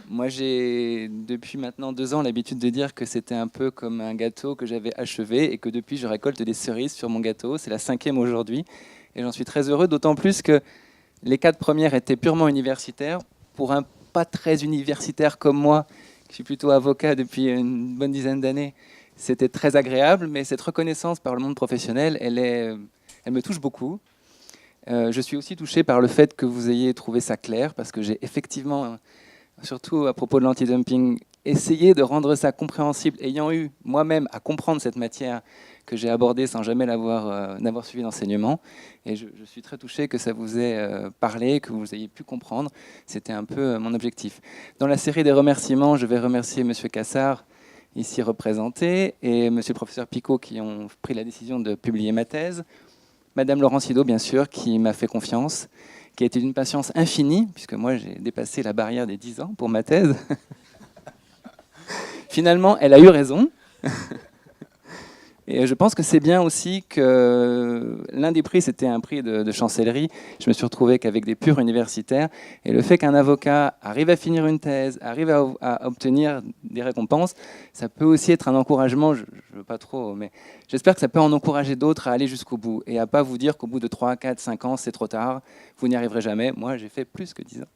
Moi, j'ai depuis maintenant 2 ans l'habitude de dire que c'était un peu comme un gâteau que j'avais achevé et que depuis, je récolte des cerises sur mon gâteau. C'est la 5e aujourd'hui et j'en suis très heureux, d'autant plus que les 4 premières étaient purement universitaires. Pour un pas très universitaire comme moi, je suis plutôt avocat depuis une bonne dizaine d'années, c'était très agréable, mais cette reconnaissance par le monde professionnel, elle me touche beaucoup. Je suis aussi touché par le fait que vous ayez trouvé ça clair, parce que j'ai effectivement, surtout à propos de l'antidumping, essayé de rendre ça compréhensible, ayant eu moi-même à comprendre cette matière que j'ai abordée sans jamais n'avoir suivi d'enseignement. Et je suis très touché que ça vous ait parlé, que vous ayez pu comprendre. C'était un peu mon objectif. Dans la série des remerciements, je vais remercier M. Cassard, ici représenté, et M. le professeur Picot, qui ont pris la décision de publier ma thèse. Madame Laurent Sido, bien sûr, qui m'a fait confiance, qui a été d'une patience infinie, puisque moi, j'ai dépassé la barrière des 10 ans pour ma thèse. Finalement, elle a eu raison. Et je pense que c'est bien aussi que l'un des prix, c'était un prix de chancellerie. Je me suis retrouvé qu'avec des purs universitaires. Et le fait qu'un avocat arrive à finir une thèse, arrive à obtenir des récompenses, ça peut aussi être un encouragement. Je ne veux pas trop, mais j'espère que ça peut en encourager d'autres à aller jusqu'au bout. Et à ne pas vous dire qu'au bout de 3, 4, 5 ans, c'est trop tard, vous n'y arriverez jamais. Moi, j'ai fait plus que 10 ans.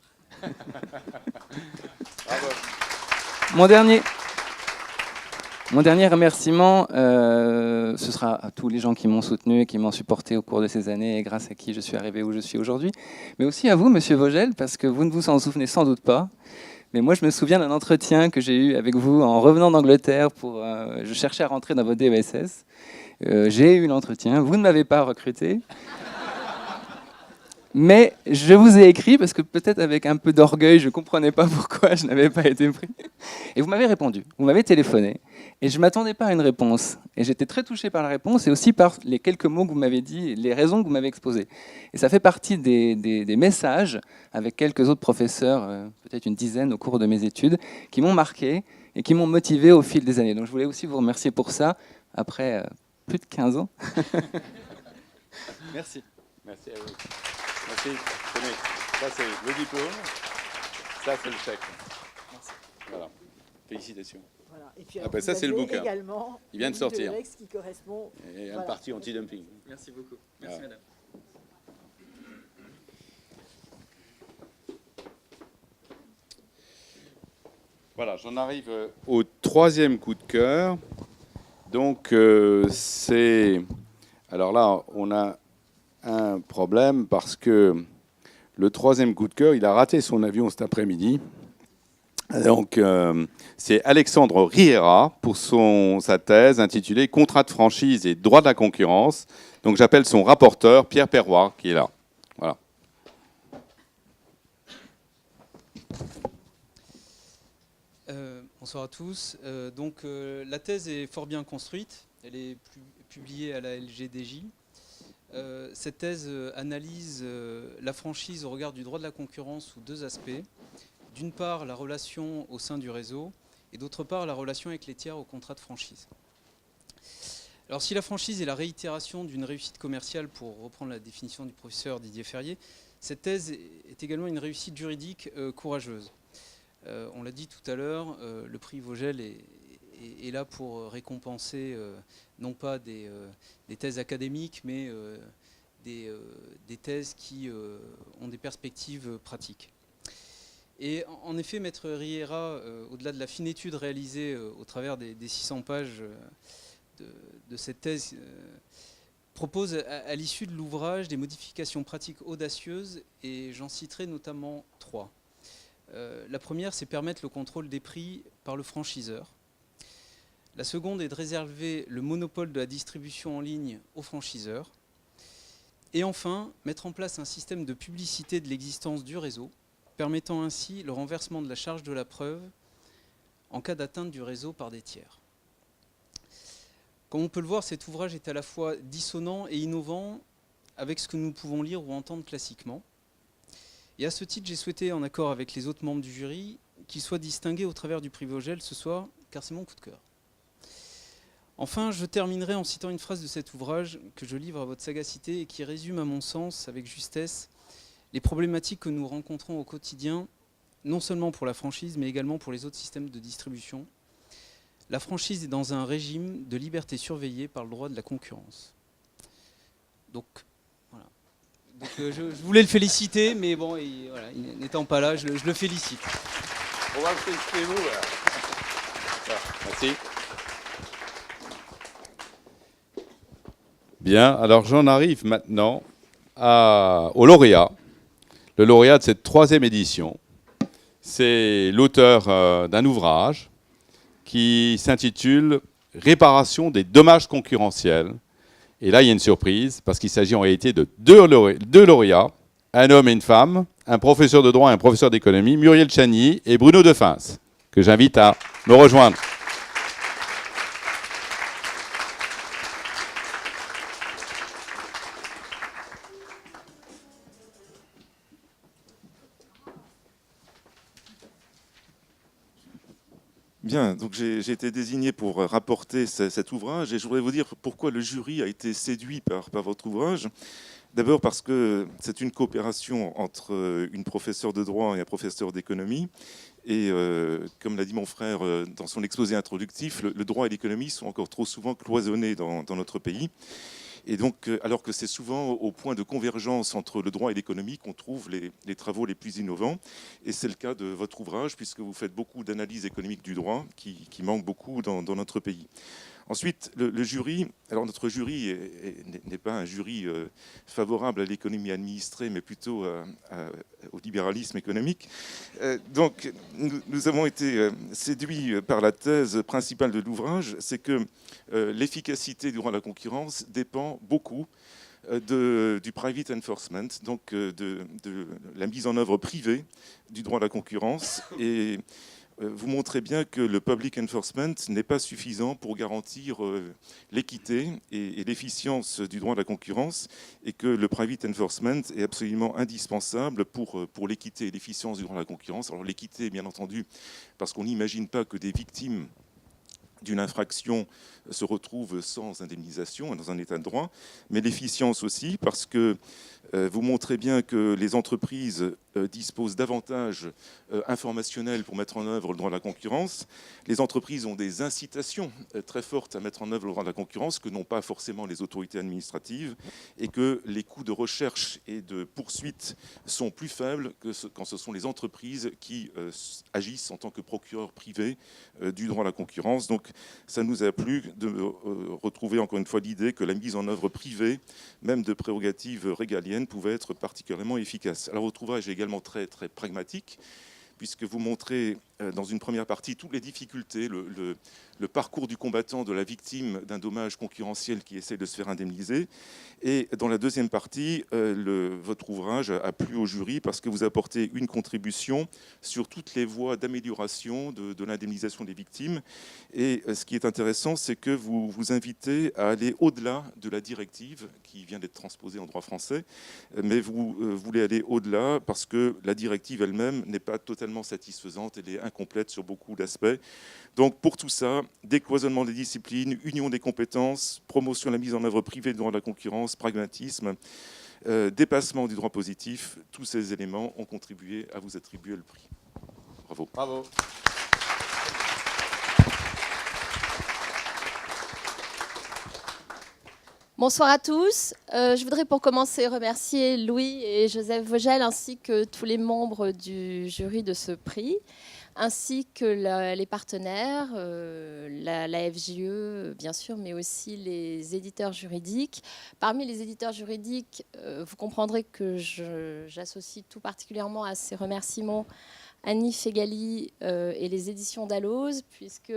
Bravo. Mon dernier... Mon dernier remerciement, ce sera à tous les gens qui m'ont soutenu et qui m'ont supporté au cours de ces années et grâce à qui je suis arrivé où je suis aujourd'hui. Mais aussi à vous, Monsieur Vogel, parce que vous ne vous en souvenez sans doute pas. Mais moi, je me souviens d'un entretien que j'ai eu avec vous en revenant d'Angleterre. Je cherchais à rentrer dans votre DESS. J'ai eu l'entretien. Vous ne m'avez pas recruté. Mais je vous ai écrit parce que peut-être avec un peu d'orgueil, je ne comprenais pas pourquoi je n'avais pas été pris. Et vous m'avez répondu, vous m'avez téléphoné. Et je ne m'attendais pas à une réponse. Et j'étais très touché par la réponse et aussi par les quelques mots que vous m'avez dit, les raisons que vous m'avez exposées. Et ça fait partie des messages avec quelques autres professeurs, peut-être une dizaine au cours de mes études, qui m'ont marqué et qui m'ont motivé au fil des années. Donc je voulais aussi vous remercier pour ça, après plus de 15 ans. Merci. Merci à vous. Merci. Tenez, ça c'est le diplôme, ça c'est le chèque. Merci. Voilà. Félicitations. Voilà. Et puis, Après ça c'est le bouquin. Également, il vient de sortir. Qui correspond, et un parti anti-dumping. Merci beaucoup. Merci madame. Voilà, j'en arrive au troisième coup de cœur. Donc c'est... Alors là, on a un problème parce que le troisième coup de cœur, il a raté son avion cet après-midi. Donc, c'est Alexandre Riera pour sa thèse intitulée « Contrat de franchise et droit de la concurrence ». Donc, j'appelle son rapporteur, Pierre Perroy, qui est là. Voilà. Bonsoir à tous. La thèse est fort bien construite. Elle est publiée à la LGDJ. Cette thèse analyse la franchise au regard du droit de la concurrence sous deux aspects. D'une part, la relation au sein du réseau, et d'autre part, la relation avec les tiers au contrat de franchise. Alors, si la franchise est la réitération d'une réussite commerciale, pour reprendre la définition du professeur Didier Ferrier, cette thèse est également une réussite juridique courageuse. On l'a dit tout à l'heure, le prix Vogel est là pour récompenser non pas des thèses académiques, mais des thèses qui ont des perspectives pratiques. Et en effet, Maître Riera, au-delà de la fine étude réalisée au travers des 600 pages de cette thèse, propose à l'issue de l'ouvrage des modifications pratiques audacieuses, et j'en citerai notamment 3. La première, c'est permettre le contrôle des prix par le franchiseur. La seconde est de réserver le monopole de la distribution en ligne aux franchiseurs. Et enfin, mettre en place un système de publicité de l'existence du réseau, permettant ainsi le renversement de la charge de la preuve en cas d'atteinte du réseau par des tiers. Comme on peut le voir, cet ouvrage est à la fois dissonant et innovant avec ce que nous pouvons lire ou entendre classiquement. Et à ce titre, j'ai souhaité, en accord avec les autres membres du jury, qu'il soit distingué au travers du prix Vogel ce soir, car c'est mon coup de cœur. Enfin, je terminerai en citant une phrase de cet ouvrage que je livre à votre sagacité et qui résume, à mon sens, avec justesse, les problématiques que nous rencontrons au quotidien, non seulement pour la franchise, mais également pour les autres systèmes de distribution. La franchise est dans un régime de liberté surveillée par le droit de la concurrence. Donc, voilà. Donc, je voulais le féliciter, mais bon, voilà, n'étant pas là, je le félicite. On va le féliciter, vous. Merci. Bien, alors j'en arrive maintenant au lauréat. Le lauréat de cette troisième édition, c'est l'auteur d'un ouvrage qui s'intitule « Réparation des dommages concurrentiels ». Et là, il y a une surprise, parce qu'il s'agit en réalité de deux lauréats, un homme et une femme, un professeur de droit et un professeur d'économie, Muriel Chagny et Bruno Defins, que j'invite à me rejoindre. Bien, donc j'ai été désigné pour rapporter cet ouvrage et je voudrais vous dire pourquoi le jury a été séduit par votre ouvrage. D'abord parce que c'est une coopération entre une professeure de droit et un professeur d'économie. Et comme l'a dit mon frère dans son exposé introductif, le droit et l'économie sont encore trop souvent cloisonnés dans notre pays. Et donc, alors que c'est souvent au point de convergence entre le droit et l'économie qu'on trouve les travaux les plus innovants. Et c'est le cas de votre ouvrage, puisque vous faites beaucoup d'analyses économiques du droit, qui manquent beaucoup dans notre pays. Ensuite, le jury, alors notre jury n'est pas un jury favorable à l'économie administrée, mais plutôt au libéralisme économique. Donc, nous avons été séduits par la thèse principale de l'ouvrage, c'est que l'efficacité du droit de la concurrence dépend beaucoup du private enforcement, donc de la mise en œuvre privée du droit de la concurrence. Et vous montrez bien que le public enforcement n'est pas suffisant pour garantir l'équité et l'efficience du droit de la concurrence, et que le private enforcement est absolument indispensable pour l'équité et l'efficience du droit de la concurrence. Alors l'équité, bien entendu, parce qu'on n'imagine pas que des victimes d'une infraction se retrouvent sans indemnisation dans un état de droit, mais l'efficience aussi, parce que vous montrez bien que les entreprises disposent d'avantages informationnels pour mettre en œuvre le droit de la concurrence. Les entreprises ont des incitations très fortes à mettre en œuvre le droit de la concurrence que n'ont pas forcément les autorités administratives, et que les coûts de recherche et de poursuite sont plus faibles que quand ce sont les entreprises qui agissent en tant que procureurs privés du droit de la concurrence. Donc ça nous a plu de retrouver encore une fois l'idée que la mise en œuvre privée, même de prérogatives régaliennes, pouvait être particulièrement efficace. Alors votre ouvrage est également très, très pragmatique, puisque vous montrez dans une première partie toutes les difficultés, le parcours du combattant, de la victime d'un dommage concurrentiel qui essaie de se faire indemniser. Et dans la deuxième partie, votre ouvrage a plu au jury parce que vous apportez une contribution sur toutes les voies d'amélioration de l'indemnisation des victimes. Et ce qui est intéressant, c'est que vous vous invitez à aller au-delà de la directive qui vient d'être transposée en droit français, mais vous voulez aller au-delà parce que la directive elle-même n'est pas totalement satisfaisante, elle est incomplète sur beaucoup d'aspects. Donc pour tout ça, décloisonnement des disciplines, union des compétences, promotion de la mise en œuvre privée du droit de la concurrence, pragmatisme, dépassement du droit positif, tous ces éléments ont contribué à vous attribuer le prix. Bravo. Bravo. Bonsoir à tous. Je voudrais pour commencer remercier Louis et Joseph Vogel ainsi que tous les membres du jury de ce prix, ainsi que les partenaires, la FJE bien sûr, mais aussi les éditeurs juridiques. Parmi les éditeurs juridiques, vous comprendrez que j'associe tout particulièrement à ces remerciements Annie Fegali et les éditions Dalloz, puisque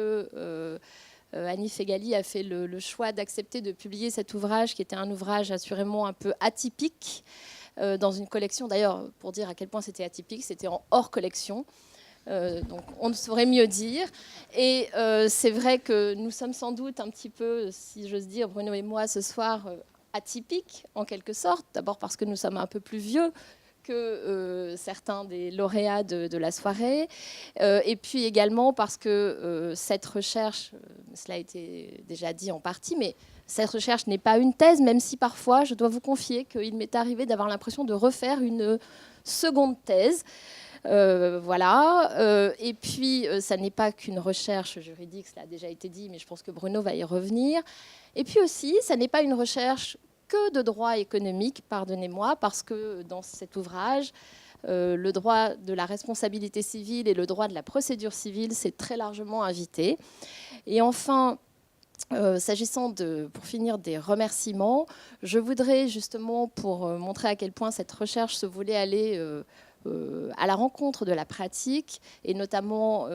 Annie Fegali a fait le choix d'accepter de publier cet ouvrage, qui était un ouvrage assurément un peu atypique, dans une collection, d'ailleurs, pour dire à quel point c'était atypique, c'était en hors collection. Donc on ne saurait mieux dire. Et c'est vrai que nous sommes sans doute un petit peu, si j'ose dire, Bruno et moi, ce soir, atypiques, en quelque sorte. D'abord parce que nous sommes un peu plus vieux que certains des lauréats de la soirée. Et puis également parce que cette recherche, cela a été déjà dit en partie, mais cette recherche n'est pas une thèse, même si parfois, je dois vous confier qu'il m'est arrivé d'avoir l'impression de refaire une seconde thèse. Voilà. Et puis, ça n'est pas qu'une recherche juridique, cela a déjà été dit, mais je pense que Bruno va y revenir. Et puis aussi, ça n'est pas une recherche que de droit économique, pardonnez-moi, parce que dans cet ouvrage, le droit de la responsabilité civile et le droit de la procédure civile s'est très largement invité. Et enfin, s'agissant pour finir des remerciements, je voudrais justement, pour montrer à quel point cette recherche se voulait aller à la rencontre de la pratique, et notamment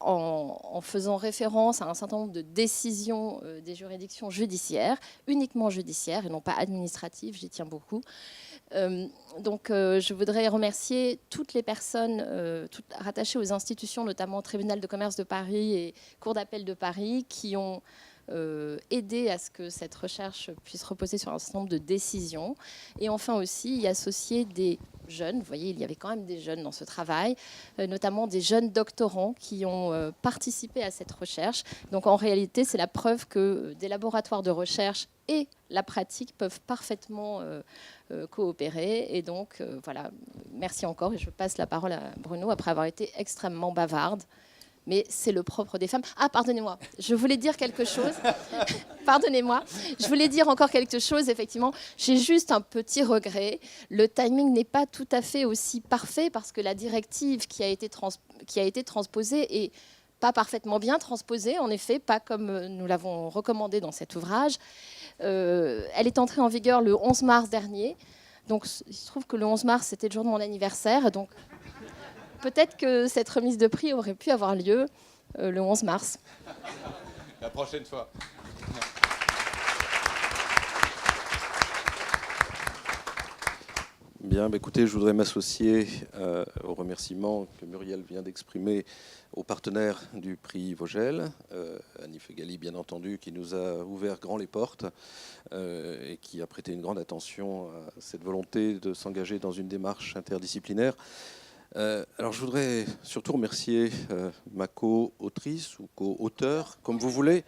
en faisant référence à un certain nombre de décisions des juridictions judiciaires, uniquement judiciaires et non pas administratives, j'y tiens beaucoup. Donc je voudrais remercier toutes les personnes rattachées aux institutions, notamment Tribunal de commerce de Paris et Cour d'appel de Paris, qui ont aider à ce que cette recherche puisse reposer sur un certain nombre de décisions. Et enfin aussi y associer des jeunes, vous voyez, il y avait quand même des jeunes dans ce travail, notamment des jeunes doctorants qui ont participé à cette recherche. Donc en réalité, c'est la preuve que des laboratoires de recherche et la pratique peuvent parfaitement coopérer. Et donc voilà, merci encore. Et je passe la parole à Bruno après avoir été extrêmement bavarde. mais c'est le propre des femmes. Ah, pardonnez-moi, je voulais dire quelque chose. Pardonnez-moi, je voulais dire encore quelque chose, effectivement. J'ai juste un petit regret. Le timing n'est pas tout à fait aussi parfait parce que la directive qui a été transposée est pas parfaitement bien transposée, en effet, pas comme nous l'avons recommandé dans cet ouvrage. Elle est entrée en vigueur le 11 mars dernier. Donc, il se trouve que le 11 mars, c'était le jour de mon anniversaire. Donc, peut-être que cette remise de prix aurait pu avoir lieu le 11 mars. La prochaine fois. Bien, écoutez, je voudrais m'associer aux remerciements que Muriel vient d'exprimer aux partenaires du prix Vogel, Annie Fegali bien entendu, qui nous a ouvert grand les portes et qui a prêté une grande attention à cette volonté de s'engager dans une démarche interdisciplinaire. Alors je voudrais surtout remercier ma co-autrice ou co-auteur, comme vous voulez,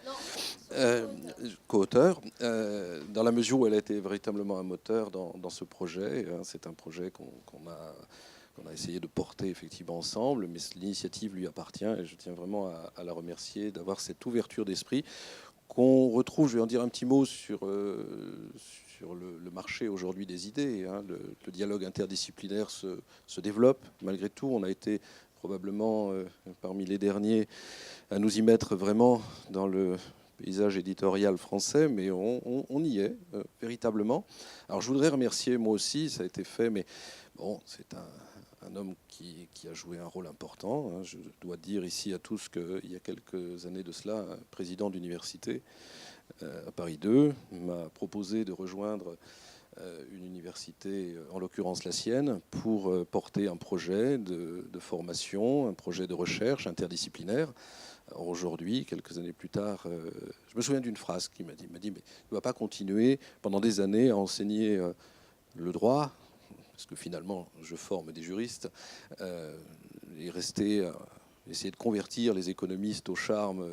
co-auteur, dans la mesure où elle a été véritablement un moteur dans ce projet. C'est un projet qu'on a essayé de porter effectivement ensemble, mais l'initiative lui appartient et je tiens vraiment à la remercier d'avoir cette ouverture d'esprit qu'on retrouve, je vais en dire un petit mot sur le marché aujourd'hui des idées. Le dialogue interdisciplinaire se développe. Malgré tout, on a été probablement parmi les derniers à nous y mettre vraiment dans le paysage éditorial français, mais on y est véritablement. Alors je voudrais remercier moi aussi, ça a été fait, mais bon, c'est un homme qui a joué un rôle important. Je dois dire ici à tous qu'il y a quelques années de cela, un président d'université à Paris 2 m'a proposé de rejoindre une université, en l'occurrence la sienne, pour porter un projet de formation, un projet de recherche interdisciplinaire. Alors aujourd'hui, quelques années plus tard, je me souviens d'une phrase qu'il m'a dit, mais tu ne vas pas continuer pendant des années à enseigner le droit, parce que finalement je forme des juristes, et rester essayer de convertir les économistes au charme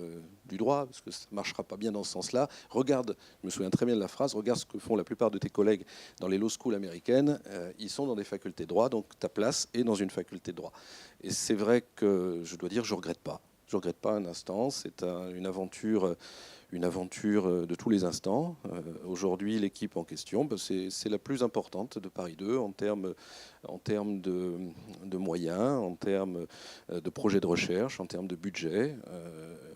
du droit, parce que ça ne marchera pas bien dans ce sens-là. Regarde, je me souviens très bien de la phrase, regarde ce que font la plupart de tes collègues dans les law schools américaines. Ils sont dans des facultés de droit, donc ta place est dans une faculté de droit. Et c'est vrai que, je dois dire, je ne regrette pas. Je ne regrette pas un instant. C'est une aventure de tous les instants. Aujourd'hui, l'équipe en question, c'est la plus importante de Paris 2 en termes de moyens, en termes de projets de recherche, en termes de budget,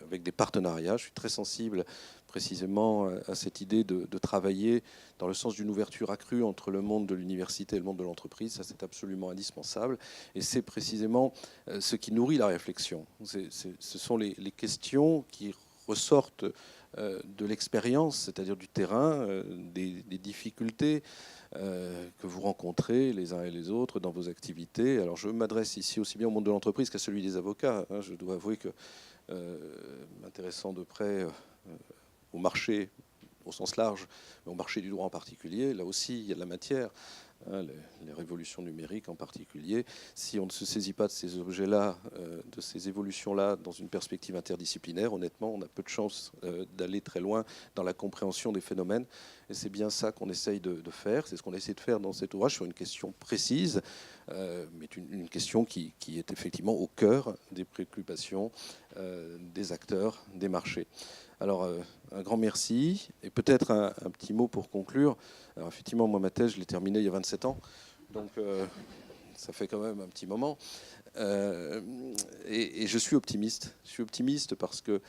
avec des partenariats. Je suis très sensible précisément à cette idée de travailler dans le sens d'une ouverture accrue entre le monde de l'université et le monde de l'entreprise. Ça, c'est absolument indispensable. Et c'est précisément ce qui nourrit la réflexion. Ce sont les questions qui ressortent de l'expérience, c'est-à-dire du terrain, des difficultés que vous rencontrez les uns et les autres dans vos activités. Alors je m'adresse ici aussi bien au monde de l'entreprise qu'à celui des avocats. Je dois avouer que, m'intéressant de près au marché au sens large, mais au marché du droit en particulier, là aussi il y a de la matière. Les révolutions numériques en particulier, si on ne se saisit pas de ces objets-là, de ces évolutions-là dans une perspective interdisciplinaire, honnêtement, on a peu de chances d'aller très loin dans la compréhension des phénomènes. Et c'est bien ça qu'on essaye de faire. C'est ce qu'on essaie de faire dans cet ouvrage sur une question précise, mais une question qui est effectivement au cœur des préoccupations des acteurs, des marchés. Alors, un grand merci. Et peut-être un petit mot pour conclure. Alors, effectivement, moi, ma thèse, je l'ai terminée il y a 27 ans. Donc, ça fait quand même un petit moment. Et je suis optimiste. Je suis optimiste parce que,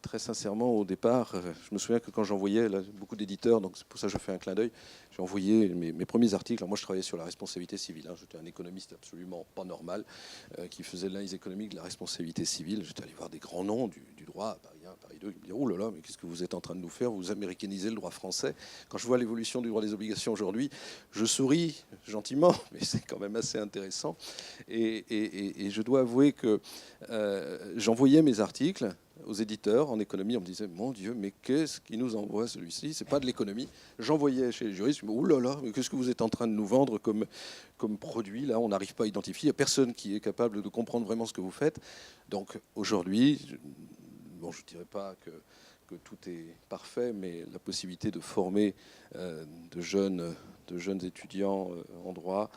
très sincèrement, au départ, je me souviens que quand j'envoyais beaucoup d'éditeurs, donc c'est pour ça que je fais un clin d'œil, j'ai envoyé mes premiers articles. Alors moi, je travaillais sur la responsabilité civile. J'étais un économiste absolument pas normal qui faisait de l'analyse économique de la responsabilité civile. J'étais allé voir des grands noms du droit à Paris 1, Paris 2. Ils me disaient « Oh là là, mais qu'est-ce que vous êtes en train de nous faire? Vous américanisez le droit français. » Quand je vois l'évolution du droit des obligations aujourd'hui, je souris gentiment, mais c'est quand même assez intéressant. Et je dois avouer que j'envoyais mes articles aux éditeurs en économie. On me disait, mon Dieu, mais qu'est-ce qui nous envoie celui-ci? C'est pas de l'économie. J'envoyais chez les juristes, oh là là, mais qu'est-ce que vous êtes en train de nous vendre comme produit? Là, on n'arrive pas à identifier. Il n'y a personne qui est capable de comprendre vraiment ce que vous faites. Donc aujourd'hui, bon, je ne dirais pas que tout est parfait, mais la possibilité de former de jeunes étudiants en droit,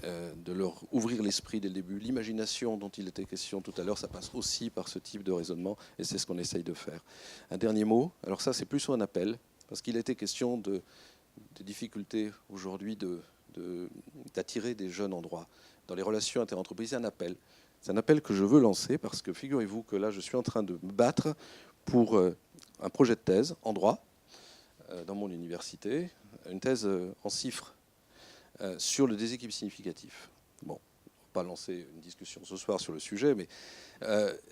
de leur ouvrir l'esprit dès le début. L'imagination dont il était question tout à l'heure, ça passe aussi par ce type de raisonnement, et c'est ce qu'on essaye de faire. Un dernier mot, alors ça c'est plus un appel, parce qu'il a été question de difficultés aujourd'hui d'attirer des jeunes en droit. Dans les relations interentreprises, c'est un appel. C'est un appel que je veux lancer, parce que figurez-vous que là je suis en train de me battre pour un projet de thèse en droit dans mon université, une thèse en chiffres sur le déséquilibre significatif. Bon, on ne va pas lancer une discussion ce soir sur le sujet, mais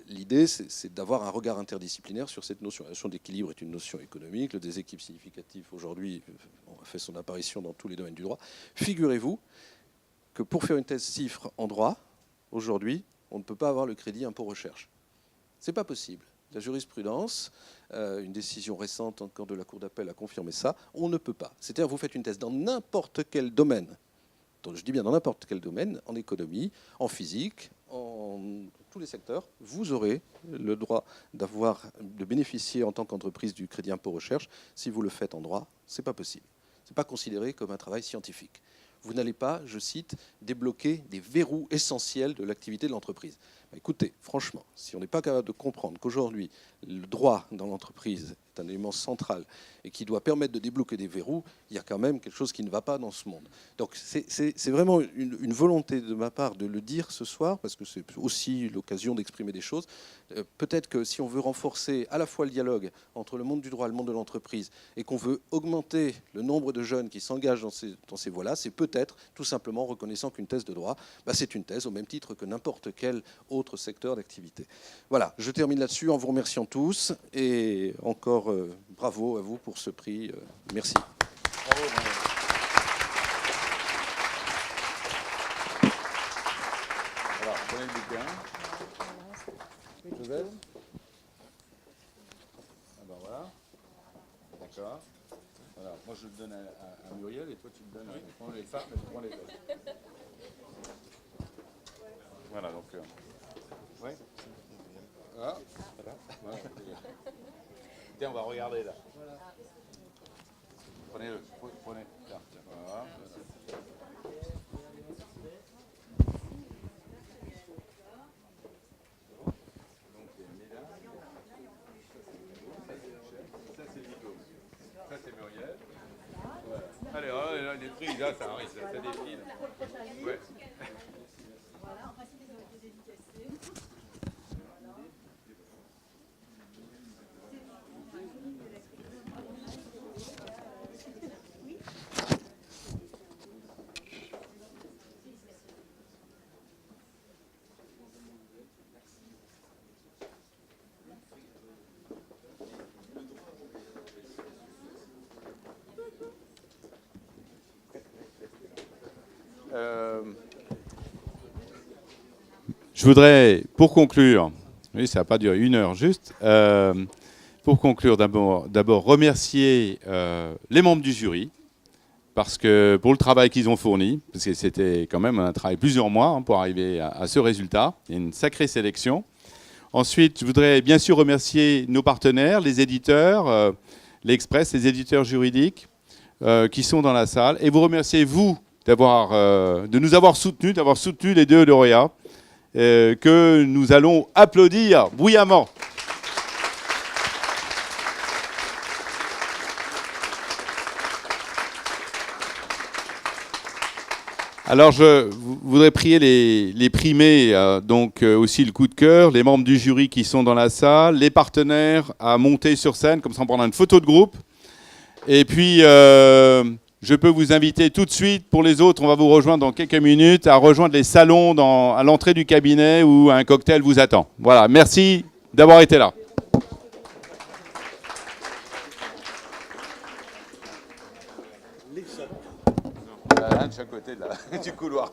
l'idée, c'est d'avoir un regard interdisciplinaire sur cette notion. La notion d'équilibre est une notion économique. Le déséquilibre significatif, aujourd'hui, a fait son apparition dans tous les domaines du droit. Figurez-vous que pour faire une thèse chiffres en droit, aujourd'hui, on ne peut pas avoir le crédit impôt recherche. Ce n'est pas possible. La jurisprudence, une décision récente encore de la Cour d'appel a confirmé ça, on ne peut pas. C'est-à-dire vous faites une thèse dans n'importe quel domaine, donc je dis bien dans n'importe quel domaine, en économie, en physique, en tous les secteurs, vous aurez le droit de bénéficier en tant qu'entreprise du crédit impôt recherche. Si vous le faites en droit, ce n'est pas possible. Ce n'est pas considéré comme un travail scientifique. Vous n'allez pas, je cite, débloquer des verrous essentiels de l'activité de l'entreprise. Écoutez, franchement, si on n'est pas capable de comprendre qu'aujourd'hui, le droit dans l'entreprise est un élément central et qui doit permettre de débloquer des verrous, il y a quand même quelque chose qui ne va pas dans ce monde. Donc c'est vraiment une volonté de ma part de le dire ce soir, parce que c'est aussi l'occasion d'exprimer des choses. Peut-être que si on veut renforcer à la fois le dialogue entre le monde du droit et le monde de l'entreprise, et qu'on veut augmenter le nombre de jeunes qui s'engagent dans ces voies-là, c'est peut-être tout simplement en reconnaissant qu'une thèse de droit, c'est une thèse au même titre que n'importe quel autre secteur d'activité. Voilà, je termine là-dessus en vous remerciant tous, et encore bravo à vous pour ce prix. Merci. Bravo, bravo. Alors, prenez le bouquin. Joseph. Ah ben voilà. D'accord. Voilà. Moi, je le donne à Muriel, et toi, tu le donnes à... Je prends les femmes, et je prends les hommes. Voilà, donc... Oui. Ah, voilà. Tiens, on va regarder là. Prenez-le. Prenez. Tiens, voilà. Donc, il y a Mila. Ça, c'est Nico. Ça, c'est Muriel. Voilà. Allez, là, les prix, là, ça arrive, ça défile. Ouais. Voilà, en principe, ils ont été dédicacés. Je voudrais, pour conclure, oui, ça n'a pas duré 1 heure juste, pour conclure d'abord remercier les membres du jury, parce que pour le travail qu'ils ont fourni, parce que c'était quand même un travail plusieurs mois pour arriver à ce résultat, il y a une sacrée sélection. Ensuite, je voudrais bien sûr remercier nos partenaires, les éditeurs, l'Express, les éditeurs juridiques qui sont dans la salle, et vous remercier, vous, de nous avoir soutenus, d'avoir soutenu les 2 lauréats, que nous allons applaudir bruyamment. Alors, je voudrais prier les primés, donc aussi le coup de cœur, les membres du jury qui sont dans la salle, les partenaires à monter sur scène, comme ça on prendra une photo de groupe. Et puis, je peux vous inviter tout de suite, pour les autres, on va vous rejoindre dans quelques minutes, à rejoindre les salons à l'entrée du cabinet où un cocktail vous attend. Voilà, merci d'avoir été là. Un de chaque côté là, du couloir.